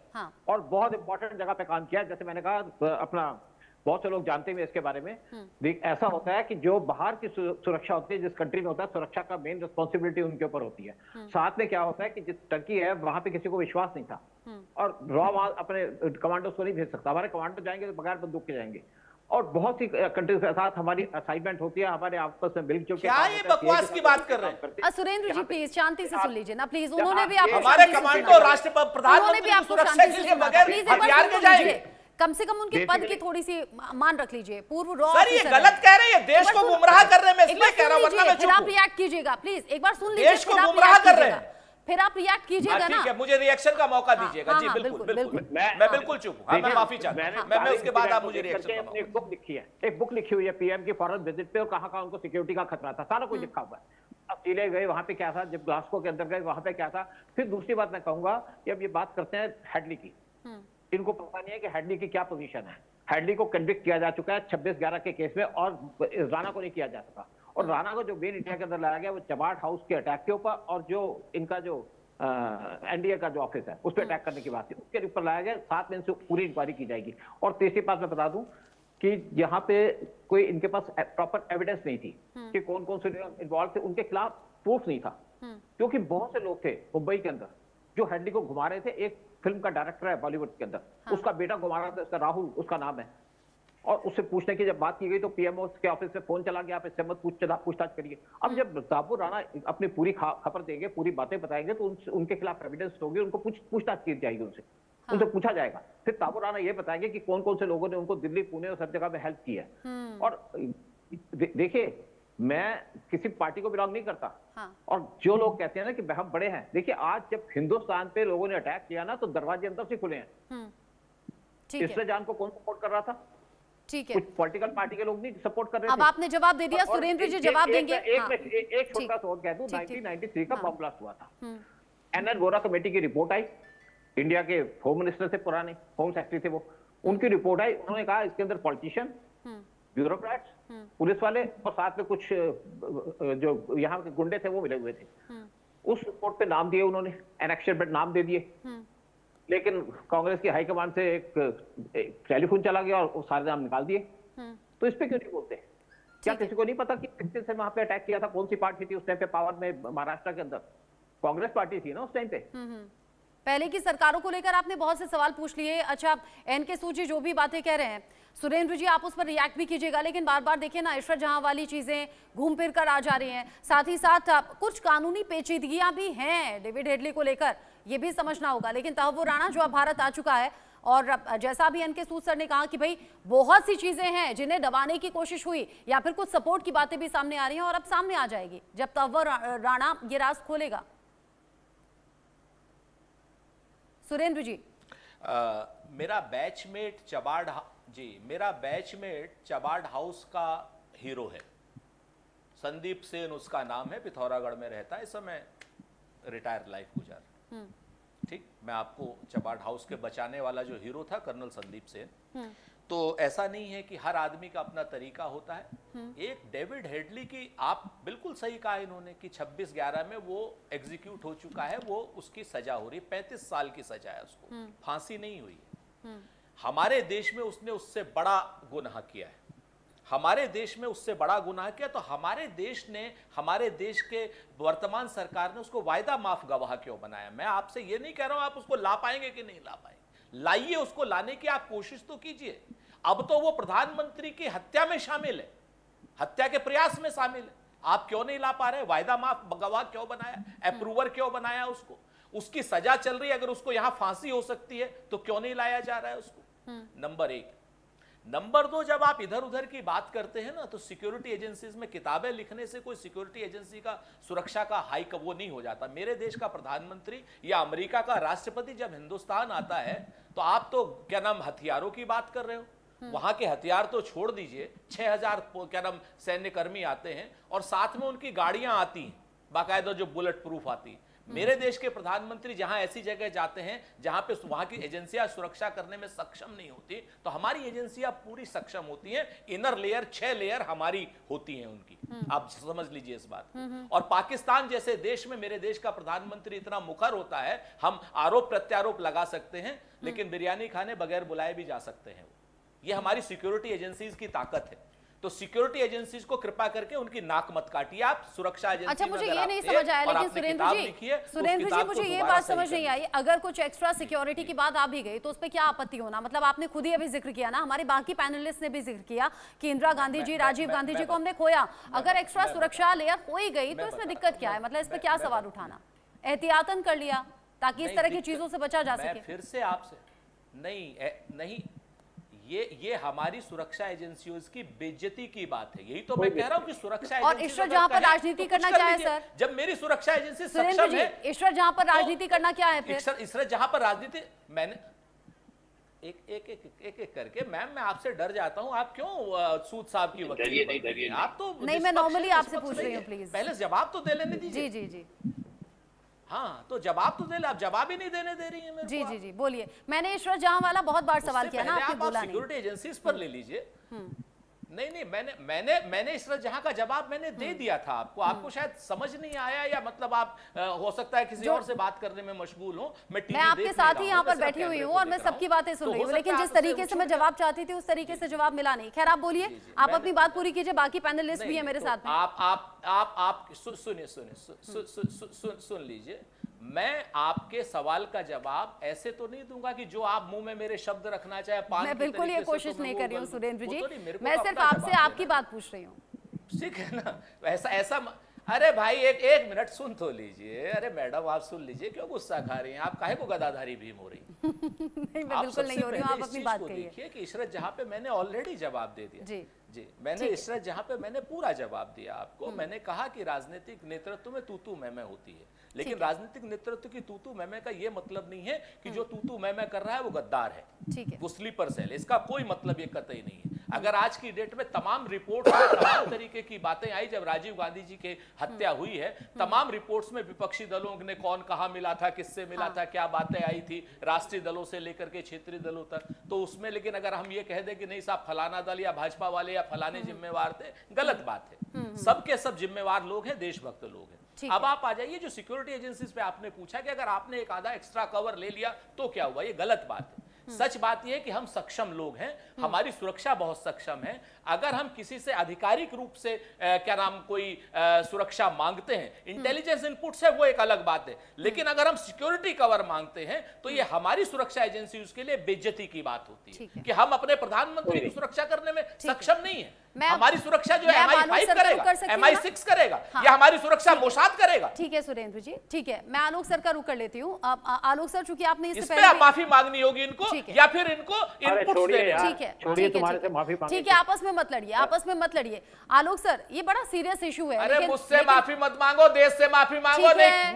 और बहुत इंपॉर्टेंट जगह पे काम किया। जैसे मैंने कहा, अपना बहुत से लोग जानते हैं इसके बारे में। ऐसा होता है कि जो बाहर की सुरक्षा होती है, जिस कंट्री में होता है, सुरक्षा का मेन रिस्पॉन्सिबिलिटी उनके ऊपर होती है। साथ में क्या होता है कि जिस टर्की है वहां पे किसी को विश्वास नहीं था, और रॉ वहां अपने कमांडोज को नहीं भेज सकता। हमारे कमांडो जाएंगे तो बगैर बंदूक के जाएंगे, और बहुत सी कंट्रीज के साथ हमारी असाइनमेंट होती है, हमारे आपस में मिलजुल के। क्या ये बकवास की बात कर रहे हैं? सुरेंद्र जी प्लीज शांति से सुन लीजिए ना, प्लीज। उन्होंने भी आपको हमारे कमांडो राष्ट्रपति प्रधानमंत्री की सुरक्षा के लिए बगैर हथियार के जाएंगे। कम से कम उनके पद की थोड़ी सी मान रख लीजिए। पूर्व रॉ सर, ये गलत कह रहे हैं, देश को गुमराह कर रहे हैं, मैं इसलिए कह रहा हूं, वरना मैं चुप हूं। आप रिएक्ट कीजिएगा प्लीज, एक बार सुन लीजिए। देश को गुमराह कर रहे हैं, फिर आप रिएक्ट कीजिएगा ना। ठीक है, मुझे रिएक्शन का मौका दीजिएगा। जी बिल्कुल बिल्कुल, मैं बिल्कुल चुप हूं। मैं माफी चाहता हूं, मैं उसके बाद आप मुझे रिएक्शन का मौका। एक बुक लिखी है, एक बुक लिखी हुई है पीएम की फॉरेन विजिट पे, और कहां उनको सिक्योरिटी का खतरा था, सारा कुछ लिखा हुआ है। अब चीले गए, वहां पे क्या था, जब ग्लासगो के अंदर गए वहां पे क्या था। फिर दूसरी बात मैं कहूंगा कि अब ये बात करते हैं हेडली की। इनको पता नहीं है कि हेडली की क्या पोजीशन है। हेडली को कन्विक्ट किया जा चुका है 26/11 के केस में, और राणा को नहीं किया जा सका। और राणा को जो मेन इंडिया के अंदर लाया गया वो चबाट हाउस के अटैक के ऊपर, और जो इनका जो NDA का जो ऑफिस है उस पर अटैक करने की बात थी, उसके ऊपर लाया गया। 7 दिन से पूरी इंक्वायरी की जाएगी। और तीसरी बात मैं बता दूं कि यहाँ पे कोई इनके पास प्रॉपर एविडेंस नहीं थी कि कौन कौन से इन्वॉल्व थे, उनके खिलाफ प्रूफ नहीं था। क्योंकि बहुत से लोग थे मुंबई के अंदर जो हेडली को घुमा रहे थे। एक फिल्म का डायरेक्टर है बॉलीवुड के अंदर, उसका बेटा घुमा रहा था, उसका राहुल उसका नाम है। और उससे पूछने की जब बात की गई तो PMO के ऑफिस से फोन चला गया, आप इससे मत पूछताछ करिए। अब जब ताहूर राणा अपनी पूरी खबर देंगे, पूरी बातें बताएंगे, तो उनके खिलाफ एविडेंस होगी, उनको पूछताछ की जाएगी, उनसे पूछा जाएगा। फिर ताहूर राणा ये बताएंगे कि कौन कौन से लोगों ने उनको दिल्ली, पुणे और सब जगह में हेल्प की है। और देखिए, मैं किसी पार्टी को बिलोंग नहीं करता। और जो लोग कहते हैं ना कि हम बड़े हैं, देखिए आज जब हिंदुस्तान पे लोगों ने अटैक किया ना, तो दरवाजे अंदर से खुले हैं। इसलिए जान को कौन सपोर्ट कर रहा था? ठीक है, कुछ पॉलिटिकल पार्टी के लोग नहीं सपोर्ट कर रहे थे। अब आपने जवाब दे दिया, सुरेंद्र जी जवाब देंगे। एक छोटा सा और कह दूं, 1993 का बम ब्लास्ट हुआ था। NN वोरा कमेटी की रिपोर्ट आई, इंडिया के होम मिनिस्टर से, पुराने होम सेक्रेटरी थे वो, उनकी रिपोर्ट आई। उन्होंने कहा इसके अंदर पॉलिटिशियन, ब्यूरोक्रेट्स, पुलिस वाले और साथ में कुछ जो यहाँ के गुंडे थे वो मिले हुए थे। उस रिपोर्ट पे नाम दिए उन्होंने, एनेक्शन पे नाम दे दिए। लेकिन कांग्रेस की हाईकमान से एक टेलीफोन चला गया और वो सारे नाम निकाल दिए। तो इस पे क्यों नहीं बोलते? क्या किसी को नहीं पता कि किस से वहां पे अटैक किया था? कौन सी पार्टी थी उस टाइम पे पावर में? महाराष्ट्र के अंदर कांग्रेस पार्टी थी ना उस टाइम पे। पहले की सरकारों को लेकर आपने बहुत से सवाल पूछ लिए। अच्छा, एनके सूद जी जो भी बातें कह रहे हैं, सुरेंद्र जी आप उस पर रिएक्ट भी कीजिएगा, लेकिन बार बार देखिए ना, इशरत जहां वाली चीजें घूम फिर कर आ जा रही हैं। साथ ही साथ कुछ कानूनी पेचीदगियां भी हैं डेविड हेडली को लेकर, ये भी समझना होगा। लेकिन तहव्वुर राणा जो अब भारत आ चुका है, और जैसा भी एनके सूद सर ने कहा कि भाई बहुत सी चीजें हैं जिन्हें दबाने की कोशिश हुई, या फिर कुछ सपोर्ट की बातें भी सामने आ रही हैं, और अब सामने आ जाएगी जब तहव्वुर राणा ये राज खोलेगा। सुरेंद्र जी, मेरा बैचमेट चबाड़ हाउस का हीरो है, संदीप सेन उसका नाम है, पिथौरागढ़ में रहता है, इस समय रिटायर लाइफ गुजार। ठीक, मैं आपको चबाड़ हाउस के बचाने वाला जो हीरो था कर्नल संदीप सेन। तो ऐसा नहीं है कि हर आदमी का अपना तरीका होता है। एक डेविड हेडली की, आप बिल्कुल सही कहा इन्होंने कि 26/11 में वो एग्जीक्यूट हो चुका है, वो उसकी सजा हो रही है, 35 साल की सजा है उसको, फांसी नहीं हुई है। हमारे देश में उसने उससे बड़ा गुनाह किया है, हमारे देश में उससे बड़ा गुनाह किया, तो हमारे देश के वर्तमान सरकार ने उसको वायदा माफ गवाह क्यों बनाया? मैं आपसे ये नहीं कह रहा हूं आप उसको ला पाएंगे कि नहीं ला पाएंगे, लाइए, उसको लाने की आप कोशिश तो कीजिए। अब तो वो प्रधानमंत्री की हत्या में शामिल है, हत्या के प्रयास में शामिल है, आप क्यों नहीं ला पा रहे? वायदा माफ गवाह क्यों बनाया? अप्रूवर क्यों बनाया उसको? उसकी सजा चल रही है, अगर उसको यहां फांसी हो सकती है तो क्यों नहीं लाया जा रहा है उसको? नंबर 1। नंबर 2, जब आप इधर उधर की बात करते हैं ना, तो सिक्योरिटी एजेंसीज में किताबें लिखने से कोई सिक्योरिटी एजेंसी का सुरक्षा का हाई वो नहीं हो जाता। मेरे देश का प्रधानमंत्री या अमेरिका का राष्ट्रपति जब हिंदुस्तान आता है तो आप तो क्या नाम हथियारों की बात कर रहे हो, वहां के हथियार तो छोड़ दीजिए, 6000 क्या नाम सैन्य कर्मी आते हैं और साथ में उनकी गाड़ियां आती हैं बाकायदा जो बुलेट प्रूफ आती है। मेरे देश के प्रधानमंत्री जहां ऐसी जगह जाते हैं जहां पे वहां की एजेंसियां सुरक्षा करने में सक्षम नहीं होती, तो हमारी एजेंसियां पूरी सक्षम होती हैं। इनर लेयर 6 लेयर हमारी होती हैं उनकी, आप समझ लीजिए इस बात को। और पाकिस्तान जैसे देश में मेरे देश का प्रधानमंत्री इतना मुखर होता है, हम आरोप प्रत्यारोप लगा सकते हैं, लेकिन बिरयानी खाने बगैर बुलाए भी जा सकते हैं। ये हमारी सिक्योरिटी एजेंसीज की ताकत है। तो सिक्योरिटी एजेंसीज को कृपा करके उनकी नाक मत काटिए आप, सुरक्षा एजेंसी। अच्छा, मुझे ये नहीं समझ आया, लेकिन सुरेंद्र जी मुझे ये बात समझ नहीं आई, अगर कुछ एक्स्ट्रा सिक्योरिटी की बात आ भी गई तो उस पर क्या आपत्ति होना? मतलब आपने खुद ही अभी जिक्र किया ना, हमारे बाकी पैनलिस्ट ने भी जिक्र किया कि इंदिरा गांधी जी, राजीव गांधी जी को हमने खोया, अगर एक्स्ट्रा सुरक्षा लेयर हो ही गई तो इसमें दिक्कत क्या है? मतलब इस पर क्या सवाल उठाना? एहतियातन कर लिया ताकि इस तरह की चीजों से बचा जा सके। फिर से आपसे नहीं, ये हमारी सुरक्षा एजेंसियों की बेइज्जती की बात है। यही तो मैं कह रहा हूं कि सुरक्षा और ईश्वर जहां पर राजनीति करना क्या है सर? जब मेरी सुरक्षा एजेंसी सक्षम है, ईश्वर जहां पर राजनीति करना क्या है फिर? ईश्वर जहां पर राजनीति, मैंने एक करके, मैम मैं आपसे डर जाता हूं, आप क्यों सूद साहब की वकील? आप तो नहीं, मैं नॉर्मली आपसे पूछ रही हूँ, प्लीज पहले जवाब तो दे लेने दीजिए। जी हाँ, तो जवाब तो दे ले, आप जवाब ही नहीं देने दे रही है मेरे को। जी बोलिए। मैंने ईश्वर जहां वाला बहुत बार सवाल किया ना, आपने बोला नहीं। सिक्योरिटी एजेंसीज पर ले लीजिए। नहीं, मैंने ईश्वर जहां का जवाब मैंने दे दिया था आपको शायद समझ नहीं आया, या मतलब आप हो सकता है किसी और से बात करने में मशगूल हो। मैं आपके साथ ही यहाँ पर बैठी हुई हूँ और मैं सबकी बातें सुन रही हूँ, लेकिन जिस तरीके से मैं जवाब चाहती थी उस तरीके से जवाब मिला नहीं। खैर, आप बोलिए, आप अपनी बात पूरी कीजिए, बाकी पैनलिस्ट भी है मेरे साथ में। आप सुनिए, सुन लीजिए। मैं आपके सवाल का जवाब ऐसे तो नहीं दूंगा कि जो आप मुंह में मेरे शब्द रखना चाहे। मैं बिल्कुल ये कोशिश नहीं कर रही हूँ सुरेंद्र जी, मैं सिर्फ आपसे आपकी बात पूछ रही हूँ। ठीक है ना, ऐसा अरे भाई एक मिनट सुन तो लीजिए। अरे मैडम आप सुन लीजिए, क्यों गुस्सा खा रही हैं आप? काहे को गदाधारी भीम हो रही? नहीं, मैं बिल्कुल नहीं हो रही हूँ, आप अपनी बात कहिए। देखिए कि इशरत जहां पे मैंने ऑलरेडी जवाब दे दिया। जी मैंने इशरत जहां पे मैंने पूरा जवाब दिया आपको। मैंने कहा कि राजनीतिक नेतृत्व में तू मैं होती है, लेकिन राजनीतिक नेतृत्व की तू मैं का ये मतलब नहीं है कि जो तू मैं कर रहा है वो गद्दार है, वो स्लीपर सेल। इसका कोई मतलब ये कतई नहीं है। अगर आज की डेट में तमाम रिपोर्ट में तमाम तरीके की बातें आई, जब राजीव गांधी जी की हत्या हुई है, तमाम रिपोर्ट्स में विपक्षी दलों ने कौन कहां मिला था, किससे मिला था, क्या बातें आई थी, राष्ट्रीय दलों से लेकर के क्षेत्रीय दलों तक, तो उसमें लेकिन अगर हम ये कह दें कि नहीं साहब फलाना दल या भाजपा वाले या फलाने जिम्मेवार थे, गलत बात है। सबके सब जिम्मेवार लोग हैं, देशभक्त लोग हैं। अब आप आ जाइए जो सिक्योरिटी एजेंसीज पे आपने पूछा कि अगर आपने एक आधा एक्स्ट्रा कवर ले लिया तो क्या हुआ, ये गलत बात है। सच बात यह है कि हम सक्षम लोग हैं, हमारी सुरक्षा बहुत सक्षम है। अगर हम किसी से आधिकारिक रूप से क्या नाम कोई सुरक्षा मांगते हैं, इंटेलिजेंस इनपुट से, वो एक अलग बात है, लेकिन अगर हम सिक्योरिटी कवर मांगते हैं तो ये हमारी सुरक्षा एजेंसी उसके लिए बेइज्जती की बात होती है कि हम अपने प्रधानमंत्री की सुरक्षा करने में सक्षम नहीं है। हमारी सुरक्षा जो है MI5 करेगा, MI6 करेगा, या हमारी सुरक्षा मोसाद करेगा? ठीक है सुरेंद्र जी, ठीक है, मैं आलोक सर का रुख कर लेती हूँ। आलोक सर, चूंकि आपने इस पे माफी मांगनी होगी इनको, या फिर इनको इनपुट्स देने। ठीक है, आपस में मत लड़िए, आपस में मत लड़िए। आलोक सर, ये बड़ा सीरियस इशू है। अरे मुझसे माफी मत मांगो, देश से माफी मांगो,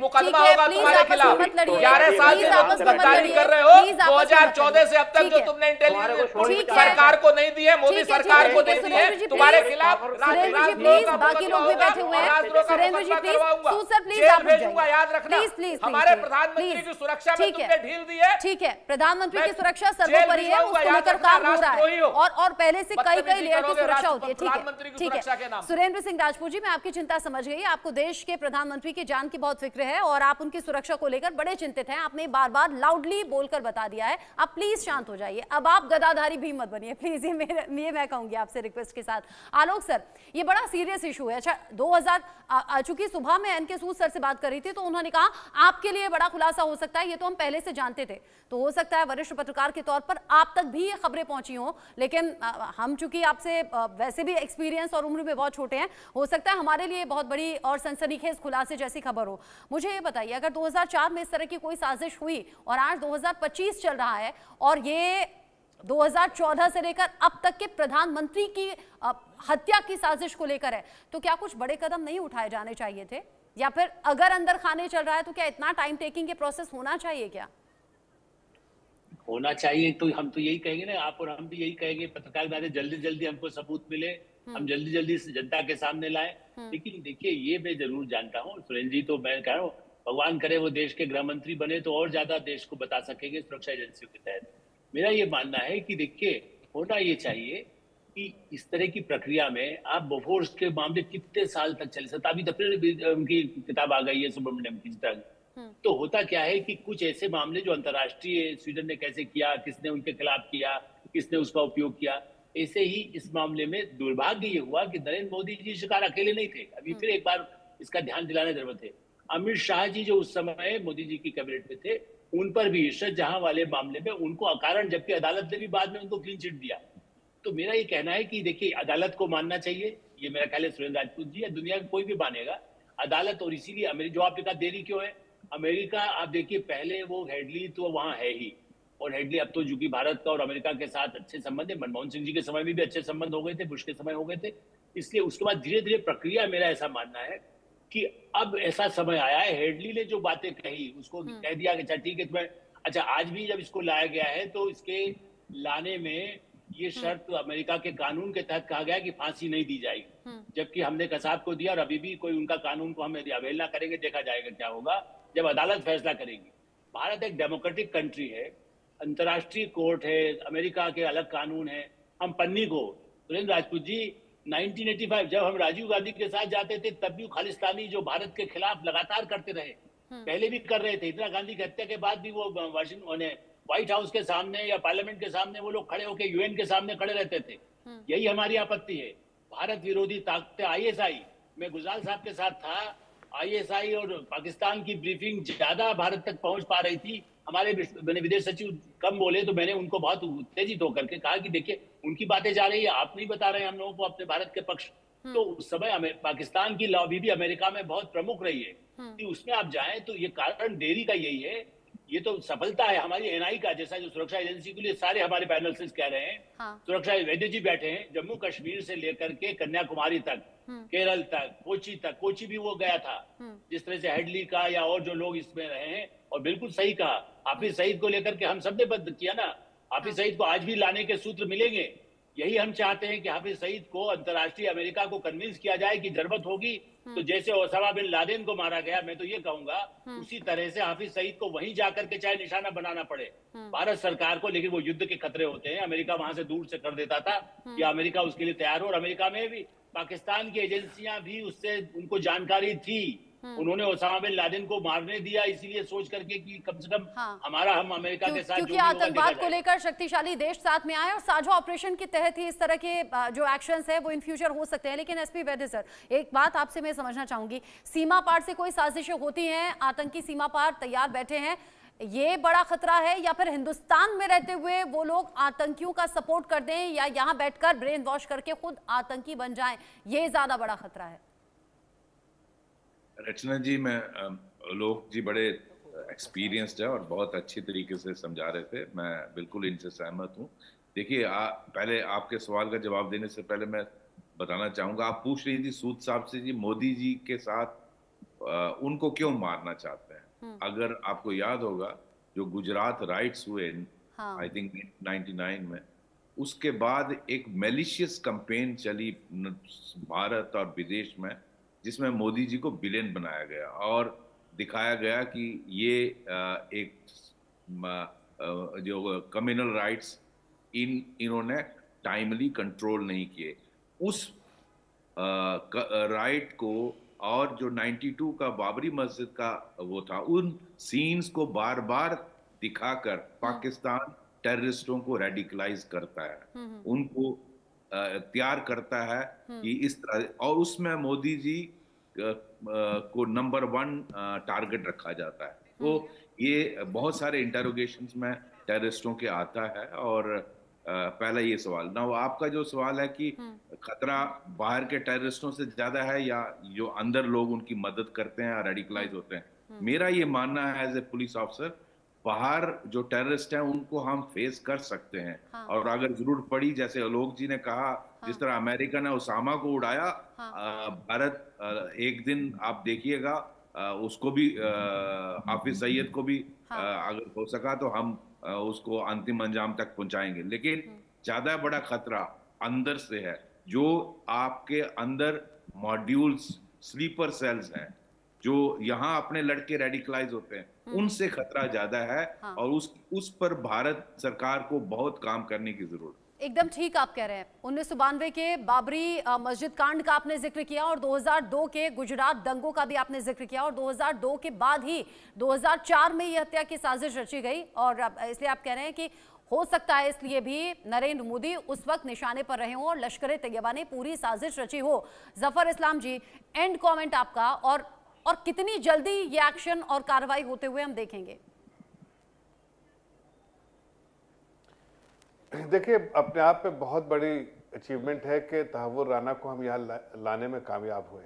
मुकदमा होगा तुम्हारे खिलाफ। 11 साल से तुम गद्दारी कर रहे हो। 2014 से अब तक जो तुमने इंटेलिजेंस सरकार को नहीं दी है, मोदी सरकार को नहीं दी है, तुम्हारे खिलाफ बाकी लोग भी बैठे हुए हैं। सुरेंद्र जी प्लीज, सर प्लीज आप भेजूंगा, याद रखना। प्लीज हमारे प्रधानमंत्री की सुरक्षा में तुमने ढील दी है। ठीक है, प्रधानमंत्री की सुरक्षा सर्वोपरि है, उसको लेकर काम हो रहा है, और पहले से कई लेयर की सुरक्षा होती है। ठीक है, सुरेंद्र सिंह राजपूत जी, मैं आपकी चिंता समझ गई। आपको देश के प्रधानमंत्री की जान की बहुत फिक्र है और आप उनकी सुरक्षा को लेकर बड़े चिंतित हैं। आपने बार बार लाउडली बोलकर बता दिया है। आप प्लीज शांत हो जाइए। अब आप गदाधारी भी मत बनिए प्लीज, ये मैं कहूंगी आपसे रिक्वेस्ट के साथ। आलोक सर, ये बड़ा सीरियस इशू है। अच्छा, 2000 चूंकि सुबह में एनके सूद सर से बात कर रही थी तो उन्होंने कहा आपके लिए बड़ा खुलासा हो सकता है, ये तो हम पहले से जानते थे। तो हो सकता है वरिष्ठ पत्रकार के तौर पर आप तक भी ये खबरें पहुंची हो, लेकिन हम चूंकि आपसे वैसे भी एक्सपीरियंस और उम्र में बहुत छोटे हैं, हो सकता है हमारे लिए बहुत बड़ी और सनसनीखेज खुलासे जैसी खबर हो। मुझे ये बताइए, अगर 2004 में इस तरह की कोई साजिश हुई और आज 2025 चल रहा है और ये 2014 से लेकर अब तक के प्रधानमंत्री की हत्या की साजिश को लेकर है, तो क्या कुछ बड़े कदम नहीं उठाए जाने चाहिए थे? या फिर अगर अंदर खाने चल रहा है तो क्या इतना टाइम टेकिंग के प्रोसेस होना चाहिए? क्या होना चाहिए? तो हम तो यही कहेंगे ना, आप और हम भी यही कहेंगे, पत्रकार जल्दी जल्दी हमको सबूत मिले, हम जल्दी जल्दी जनता के सामने लाएं। लेकिन देखिए, ये मैं जरूर जानता हूँ सुरेंद्र जी, तो मैं कह रहा हूँ भगवान करे वो देश के गृह मंत्री बने तो और ज्यादा देश को बता सकेंगे सुरक्षा एजेंसियों के तहत। मेरा ये मानना है कि देखिए, होना ये चाहिए कि इस तरह की प्रक्रिया में आप बोफोर्स के मामले कितने साल तक चले, 27 अप्रैल उनकी किताब आ गई है सुब्रमण्यम की तरह। तो होता क्या है कि कुछ ऐसे मामले जो अंतर्राष्ट्रीय, स्वीडन ने कैसे किया, किसने उनके खिलाफ किया, किसने उसका उपयोग किया, ऐसे ही इस मामले में दुर्भाग्य ये हुआ कि नरेंद्र मोदी जी शिकार अकेले नहीं थे। अभी फिर एक बार इसका ध्यान दिलाने की जरूरत है। अमित शाह जी जो उस समय मोदी जी की कैबिनेट में थे, उन पर भी इशरत जहां वाले मामले में उनको अकारण, जबकि अदालत ने भी बाद में उनको क्लीन चिट दिया। तो मेरा ये कहना है कि देखिए, अदालत को मानना चाहिए, ये मेरा ख्याल है सुरेंद्र राजपूत जी या दुनिया में कोई भी मानेगा अदालत। और इसीलिए अमेरिका, जो आपने कहा देरी क्यों है, अमेरिका, आप देखिए पहले वो हेडली तो वहां है ही, और हेडली अब तो चूंकि भारत का और अमेरिका के साथ अच्छे संबंध है, मनमोहन सिंह जी के समय में भी अच्छे संबंध हो गए थे, बुश के समय हो गए थे, इसलिए उसके बाद धीरे धीरे प्रक्रिया, मेरा ऐसा मानना है कि अब ऐसा समय आया है, हेडली ने जो बातें कही उसको कह दिया कि अच्छा ठीक है तुम्हें, अच्छा आज भी जब इसको लाया गया है तो इसके लाने में ये शर्त अमेरिका के कानून के तहत कहा गया कि फांसी नहीं दी जाएगी, जबकि हमने कसाब को दिया और अभी भी कोई उनका कानून को हम यदि अवहेलना करेंगे, देखा जाएगा क्या होगा जब अदालत फैसला करेगी। भारत एक डेमोक्रेटिक कंट्री है, अंतर्राष्ट्रीय कोर्ट है, अमेरिका के अलग कानून है। हम पन्नी को, सुरेंद्र राजपूत जी, 1985 जब हम राजीव गांधी के साथ जाते थे तब भी खालिस्तानी जो भारत के खिलाफ लगातार करते रहे, पहले भी कर रहे थे। इंदिरा गांधी की हत्या के बाद भी वो व्हाइट हाउस के सामने या पार्लियामेंट के सामने वो लोग खड़े होकर यूएन के सामने खड़े रहते थे। यही हमारी आपत्ति है। भारत विरोधी ताकतें, आईएसआई, मैं गुजराल साहब के साथ था, आईएसआई और पाकिस्तान की ब्रीफिंग ज्यादा भारत तक पहुंच पा रही थी। हमारे विदेश सचिव कम बोले तो मैंने उनको बहुत उत्तेजित होकर के कहा कि देखिए उनकी बातें जा रही है, आप नहीं बता रहे हैं हम लोगों को अपने भारत के पक्ष। तो उस समय पाकिस्तान की लॉबी भी अमेरिका में बहुत प्रमुख रही है कि उसमें आप जाएं, तो ये कारण देरी का यही है। ये तो सफलता है हमारी एनआई का, जैसा जो सुरक्षा एजेंसी के लिए सारे हमारे पैनल से कह रहे हैं। सुरक्षा वैद्य जी बैठे हैं, जम्मू कश्मीर से लेकर के कन्याकुमारी तक, केरल तक, कोची तक, कोची भी वो गया था, जिस तरह से हेडली का या और जो लोग इसमें रहे हैं। और बिल्कुल सही कहा, हाफिज सईद को लेकर के हम सबने बंद किया ना, हाफिज सईद को आज भी लाने के सूत्र मिलेंगे। यही हम चाहते हैं कि हाफिज सईद को अंतर्राष्ट्रीय अमेरिका को कन्विंस किया जाए कि जरूरत होगी तो जैसे ओसामा बिन लादेन को मारा गया, मैं तो ये कहूंगा उसी तरह से हाफिज सईद को वहीं जाकर के चाहे निशाना बनाना पड़े भारत सरकार को। लेकिन वो युद्ध के खतरे होते हैं, अमेरिका वहां से दूर से कर देता था कि अमेरिका उसके लिए तैयार हो। और अमेरिका में भी पाकिस्तान की एजेंसियां भी उससे, उनको जानकारी थी, उन्होंने ओसामा बिन लादेन को मारने दिया इसीलिए सोच करके कि कम से कम हमारा, हम अमेरिका के साथ, क्योंकि आतंकवाद को लेकर शक्तिशाली देश साथ में आए और साझा ऑपरेशन के तहत ही इस तरह के जो एक्शंस है वो इन फ्यूचर हो सकते हैं। लेकिन एसपी वैद्य सर, एक बात आपसे मैं समझना चाहूंगी, सीमा पार से कोई साजिशें होती हैं, आतंकी सीमा पार तैयार बैठे हैं, ये बड़ा खतरा है, या फिर हिंदुस्तान में रहते हुए वो लोग आतंकियों का सपोर्ट कर दें या यहाँ बैठकर ब्रेन वॉश करके खुद आतंकी बन जाएं, ये ज्यादा बड़ा खतरा है? रचना जी, लोग जी बड़े एक्सपीरियंस्ड है और बहुत अच्छी तरीके से समझा रहे थे, मैं बिल्कुल इनसे सहमत हूँ। देखिए, पहले आपके सवाल का जवाब देने से पहले मैं बताना चाहूंगा, आप पूछ रही थी सूद साहब से जी मोदी जी के साथ उनको क्यों मारना चाहते हैं। अगर आपको याद होगा जो गुजरात राइट्स हुए आई थिंक 99 में, उसके बाद एक मैलिशियस कैंपेन चली भारत और विदेश में, जिसमें मोदी जी को विलेन बनाया गया और दिखाया गया कि ये एक जो कम्युनल राइट्स इन्होंने टाइमली कंट्रोल नहीं किए। उस राइट को और जो 92 का बाबरी मस्जिद का वो था, उन सीन्स को बार बार दिखाकर पाकिस्तान टेररिस्टों को रेडिकलाइज करता है, उनको तैयार करता है कि इस तरह, और उसमें मोदी जी को नंबर 1 टारगेट रखा जाता है। तो ये बहुत सारे इंटरोगेशंस में टेररिस्टों के आता है। और पहला ये सवाल ना, आपका जो सवाल है कि खतरा बाहर के टेररिस्टों से ज्यादा है या जो अंदर लोग उनकी मदद करते हैं या रेडिकलाइज होते हैं, मेरा ये मानना है एज ए पुलिस ऑफिसर, बाहर जो टेररिस्ट हैं उनको हम फेस कर सकते हैं। और अगर जरूरत पड़ी, जैसे आलोक जी ने कहा, जिस तरह अमेरिका ने उसामा को उड़ाया, भारत एक दिन आप देखिएगा उसको भी, हाफिज सईद को भी अगर हो सका तो हम उसको अंतिम अंजाम तक पहुंचाएंगे। लेकिन ज्यादा बड़ा खतरा अंदर से है, जो आपके अंदर मॉड्यूल्स, स्लीपर सेल्स हैं, जो यहाँ अपने लड़के रेडिकलाइज होते हैं, उनसे खतरा ज्यादा है। और उस पर भारत सरकार को बहुत काम करने की जरूरत है। एकदम ठीक आप कह रहे हैं। 1992 के बाबरी मस्जिद कांड का आपने जिक्र किया और 2002 के गुजरात दंगों का भी आपने जिक्र किया, और 2002 के बाद ही 2004 में यह हत्या की साजिश रची गई। और इसलिए आप कह रहे हैं कि हो सकता है इसलिए भी नरेंद्र मोदी उस वक्त निशाने पर रहे हों और लश्कर तैयबा ने पूरी साजिश रची हो। जफर इस्लाम जी, एंड कमेंट आपका, और कितनी जल्दी ये एक्शन और कार्रवाई होते हुए हम देखेंगे? देखिए, अपने आप में बहुत बड़ी अचीवमेंट है कि तहव्वुर राना को हम यहाँ लाने में कामयाब हुए।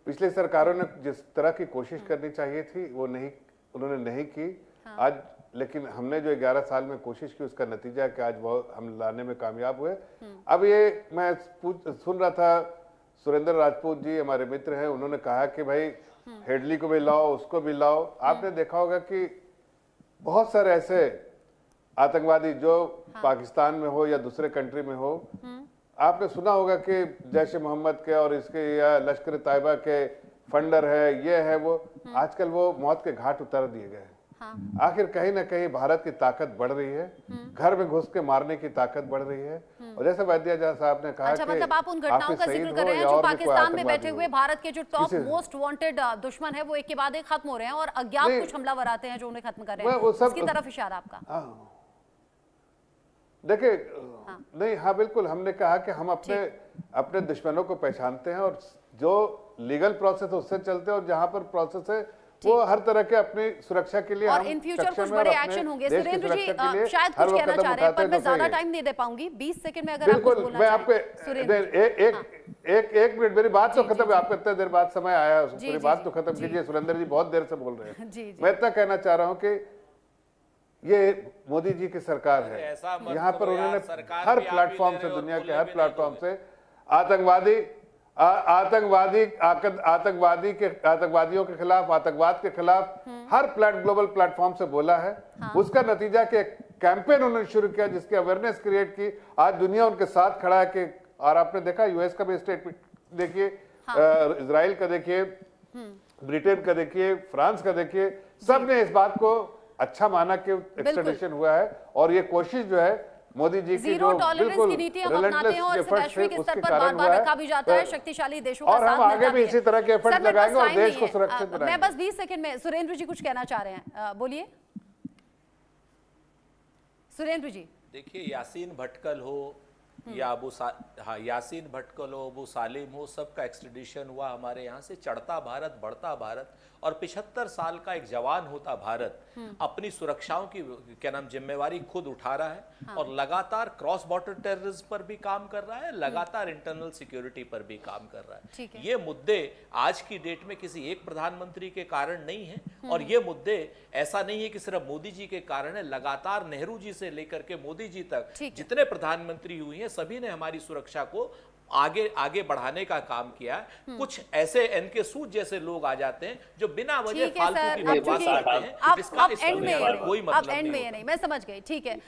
पिछली सरकारों ने जिस तरह की कोशिश करनी चाहिए थी वो उन्होंने नहीं की। आज लेकिन हमने जो 11 साल में कोशिश की, उसका नतीजा है कि आज वो हम लाने में कामयाब हुए। अब ये मैं सुन रहा था, सुरेंद्र राजपूत जी हमारे मित्र हैं, उन्होंने कहा कि भाई हेडली को भी लाओ, उसको भी लाओ। आपने देखा होगा कि बहुत सारे ऐसे आतंकवादी जो पाकिस्तान में हो या दूसरे कंट्री में हो, आपने सुना होगा कि जैश ए मोहम्मद के और इसके या लश्कर तैयबा के फंडर है, ये है वो, आजकल वो मौत के घाट उतार दिए गए हैं। आखिर कहीं ना कहीं भारत की ताकत बढ़ रही है, घर में घुस के मारने की ताकत बढ़ रही है। और जैसे वैद्या साहब ने कहा, अच्छा, मतलब आप उन घटनाओं का जिक्र कर रहे हैं जो पाकिस्तान में बैठे हुए भारत के जो टॉप मोस्ट वांटेड दुश्मन है वो एक के बाद एक खत्म हो रहे हैं और अज्ञात कुछ हमलावर आते हैं जो उन्हें खत्म कर रहे हैं, उसकी तरफ इशारा आपका? देखिए, नहीं, हाँ बिल्कुल, हमने कहा कि हम अपने दुश्मनों को पहचानते हैं और जो लीगल प्रोसेस उससे चलते हैं, और जहां पर प्रोसेस है वो हर तरह के अपनी सुरक्षा के लिए, और इन फ्यूचर कुछ बड़े एक्शन होंगे। सुरेंद्र जी शायद कुछ कहना चाह रहे हैं, पर मैं ज्यादा टाइम नहीं दे पाऊंगी, 20 सेकंड में अगर आप कुछ बोलना चाहें। एक मिनट, मेरी बात तो खत्म है, आपको इतने देर बाद समय आया, पूरी बात तो खत्म कीजिए। सुरेंद्र जी बहुत देर से बोल रहे हैं। मैं इतना कहना चाह रहा हूँ कि ये मोदी जी की सरकार है, यहाँ पर उन्होंने हर प्लेटफॉर्म से, दुनिया के हर प्लेटफॉर्म से आतंकवादियों के खिलाफ, आतंकवाद के खिलाफ हर ग्लोबल प्लेटफॉर्म से बोला है। उसका नतीजा के कैंपेन उन्होंने शुरू किया, जिसकी अवेयरनेस क्रिएट की। आज दुनिया उनके साथ खड़ा है कि, और आपने देखा यूएस का भी स्टेटमेंट देखिए, इजराइल का देखिए, ब्रिटेन का देखिए, फ्रांस का देखिए, सब ने इस बात को अच्छा माना कि एक्सट्रेडिशन हुआ है। और ये कोशिश जो है मोदी जी की, जीरो टॉलरेंस की नीति हम अपनाते हैं और इसे वैश्विक स्तर पर बार-बार रखा भी जाता है, शक्तिशाली देशों का साथ मिलता है। और हम आगे भी इसी तरह के एफर्ट लगाएंगे और देश को सुरक्षित बनाएंगे। मैं बस 20 सेकंड में, सुरेंद्र जी कुछ कहना चाह रहे हैं, बोलिए सुरेंद्र जी। देखिए, यासीन भटकल हो या यासीन भटकल हो, अबू सालिम हो, सबका एक्सट्रेडिशन हुआ हमारे यहाँ से। चढ़ता भारत, बढ़ता भारत, और 75 साल का एक जवान होता भारत अपनी सुरक्षाओं की क्या नाम जिम्मेवारी खुद उठा रहा है और लगातार क्रॉस बॉर्डर टेररिज्म पर भी काम कर रहा है, लगातार इंटरनल सिक्योरिटी पर भी काम कर रहा है। ये मुद्दे आज की डेट में किसी एक प्रधानमंत्री के कारण नहीं है, और ये मुद्दे ऐसा नहीं है कि सिर्फ मोदी जी के कारण है, लगातार नेहरू जी से लेकर के मोदी जी तक जितने प्रधानमंत्री हुए हैं सभी ने हमारी सुरक्षा को आगे बढ़ाने का काम किया है। कुछ ऐसे एनके सूद जैसे लोग आ जाते हैं जो बिना वजह फालतू की बकवास करते हैं, जिसका इस कोई मतलब नहीं। मैं समझ गई, ठीक है।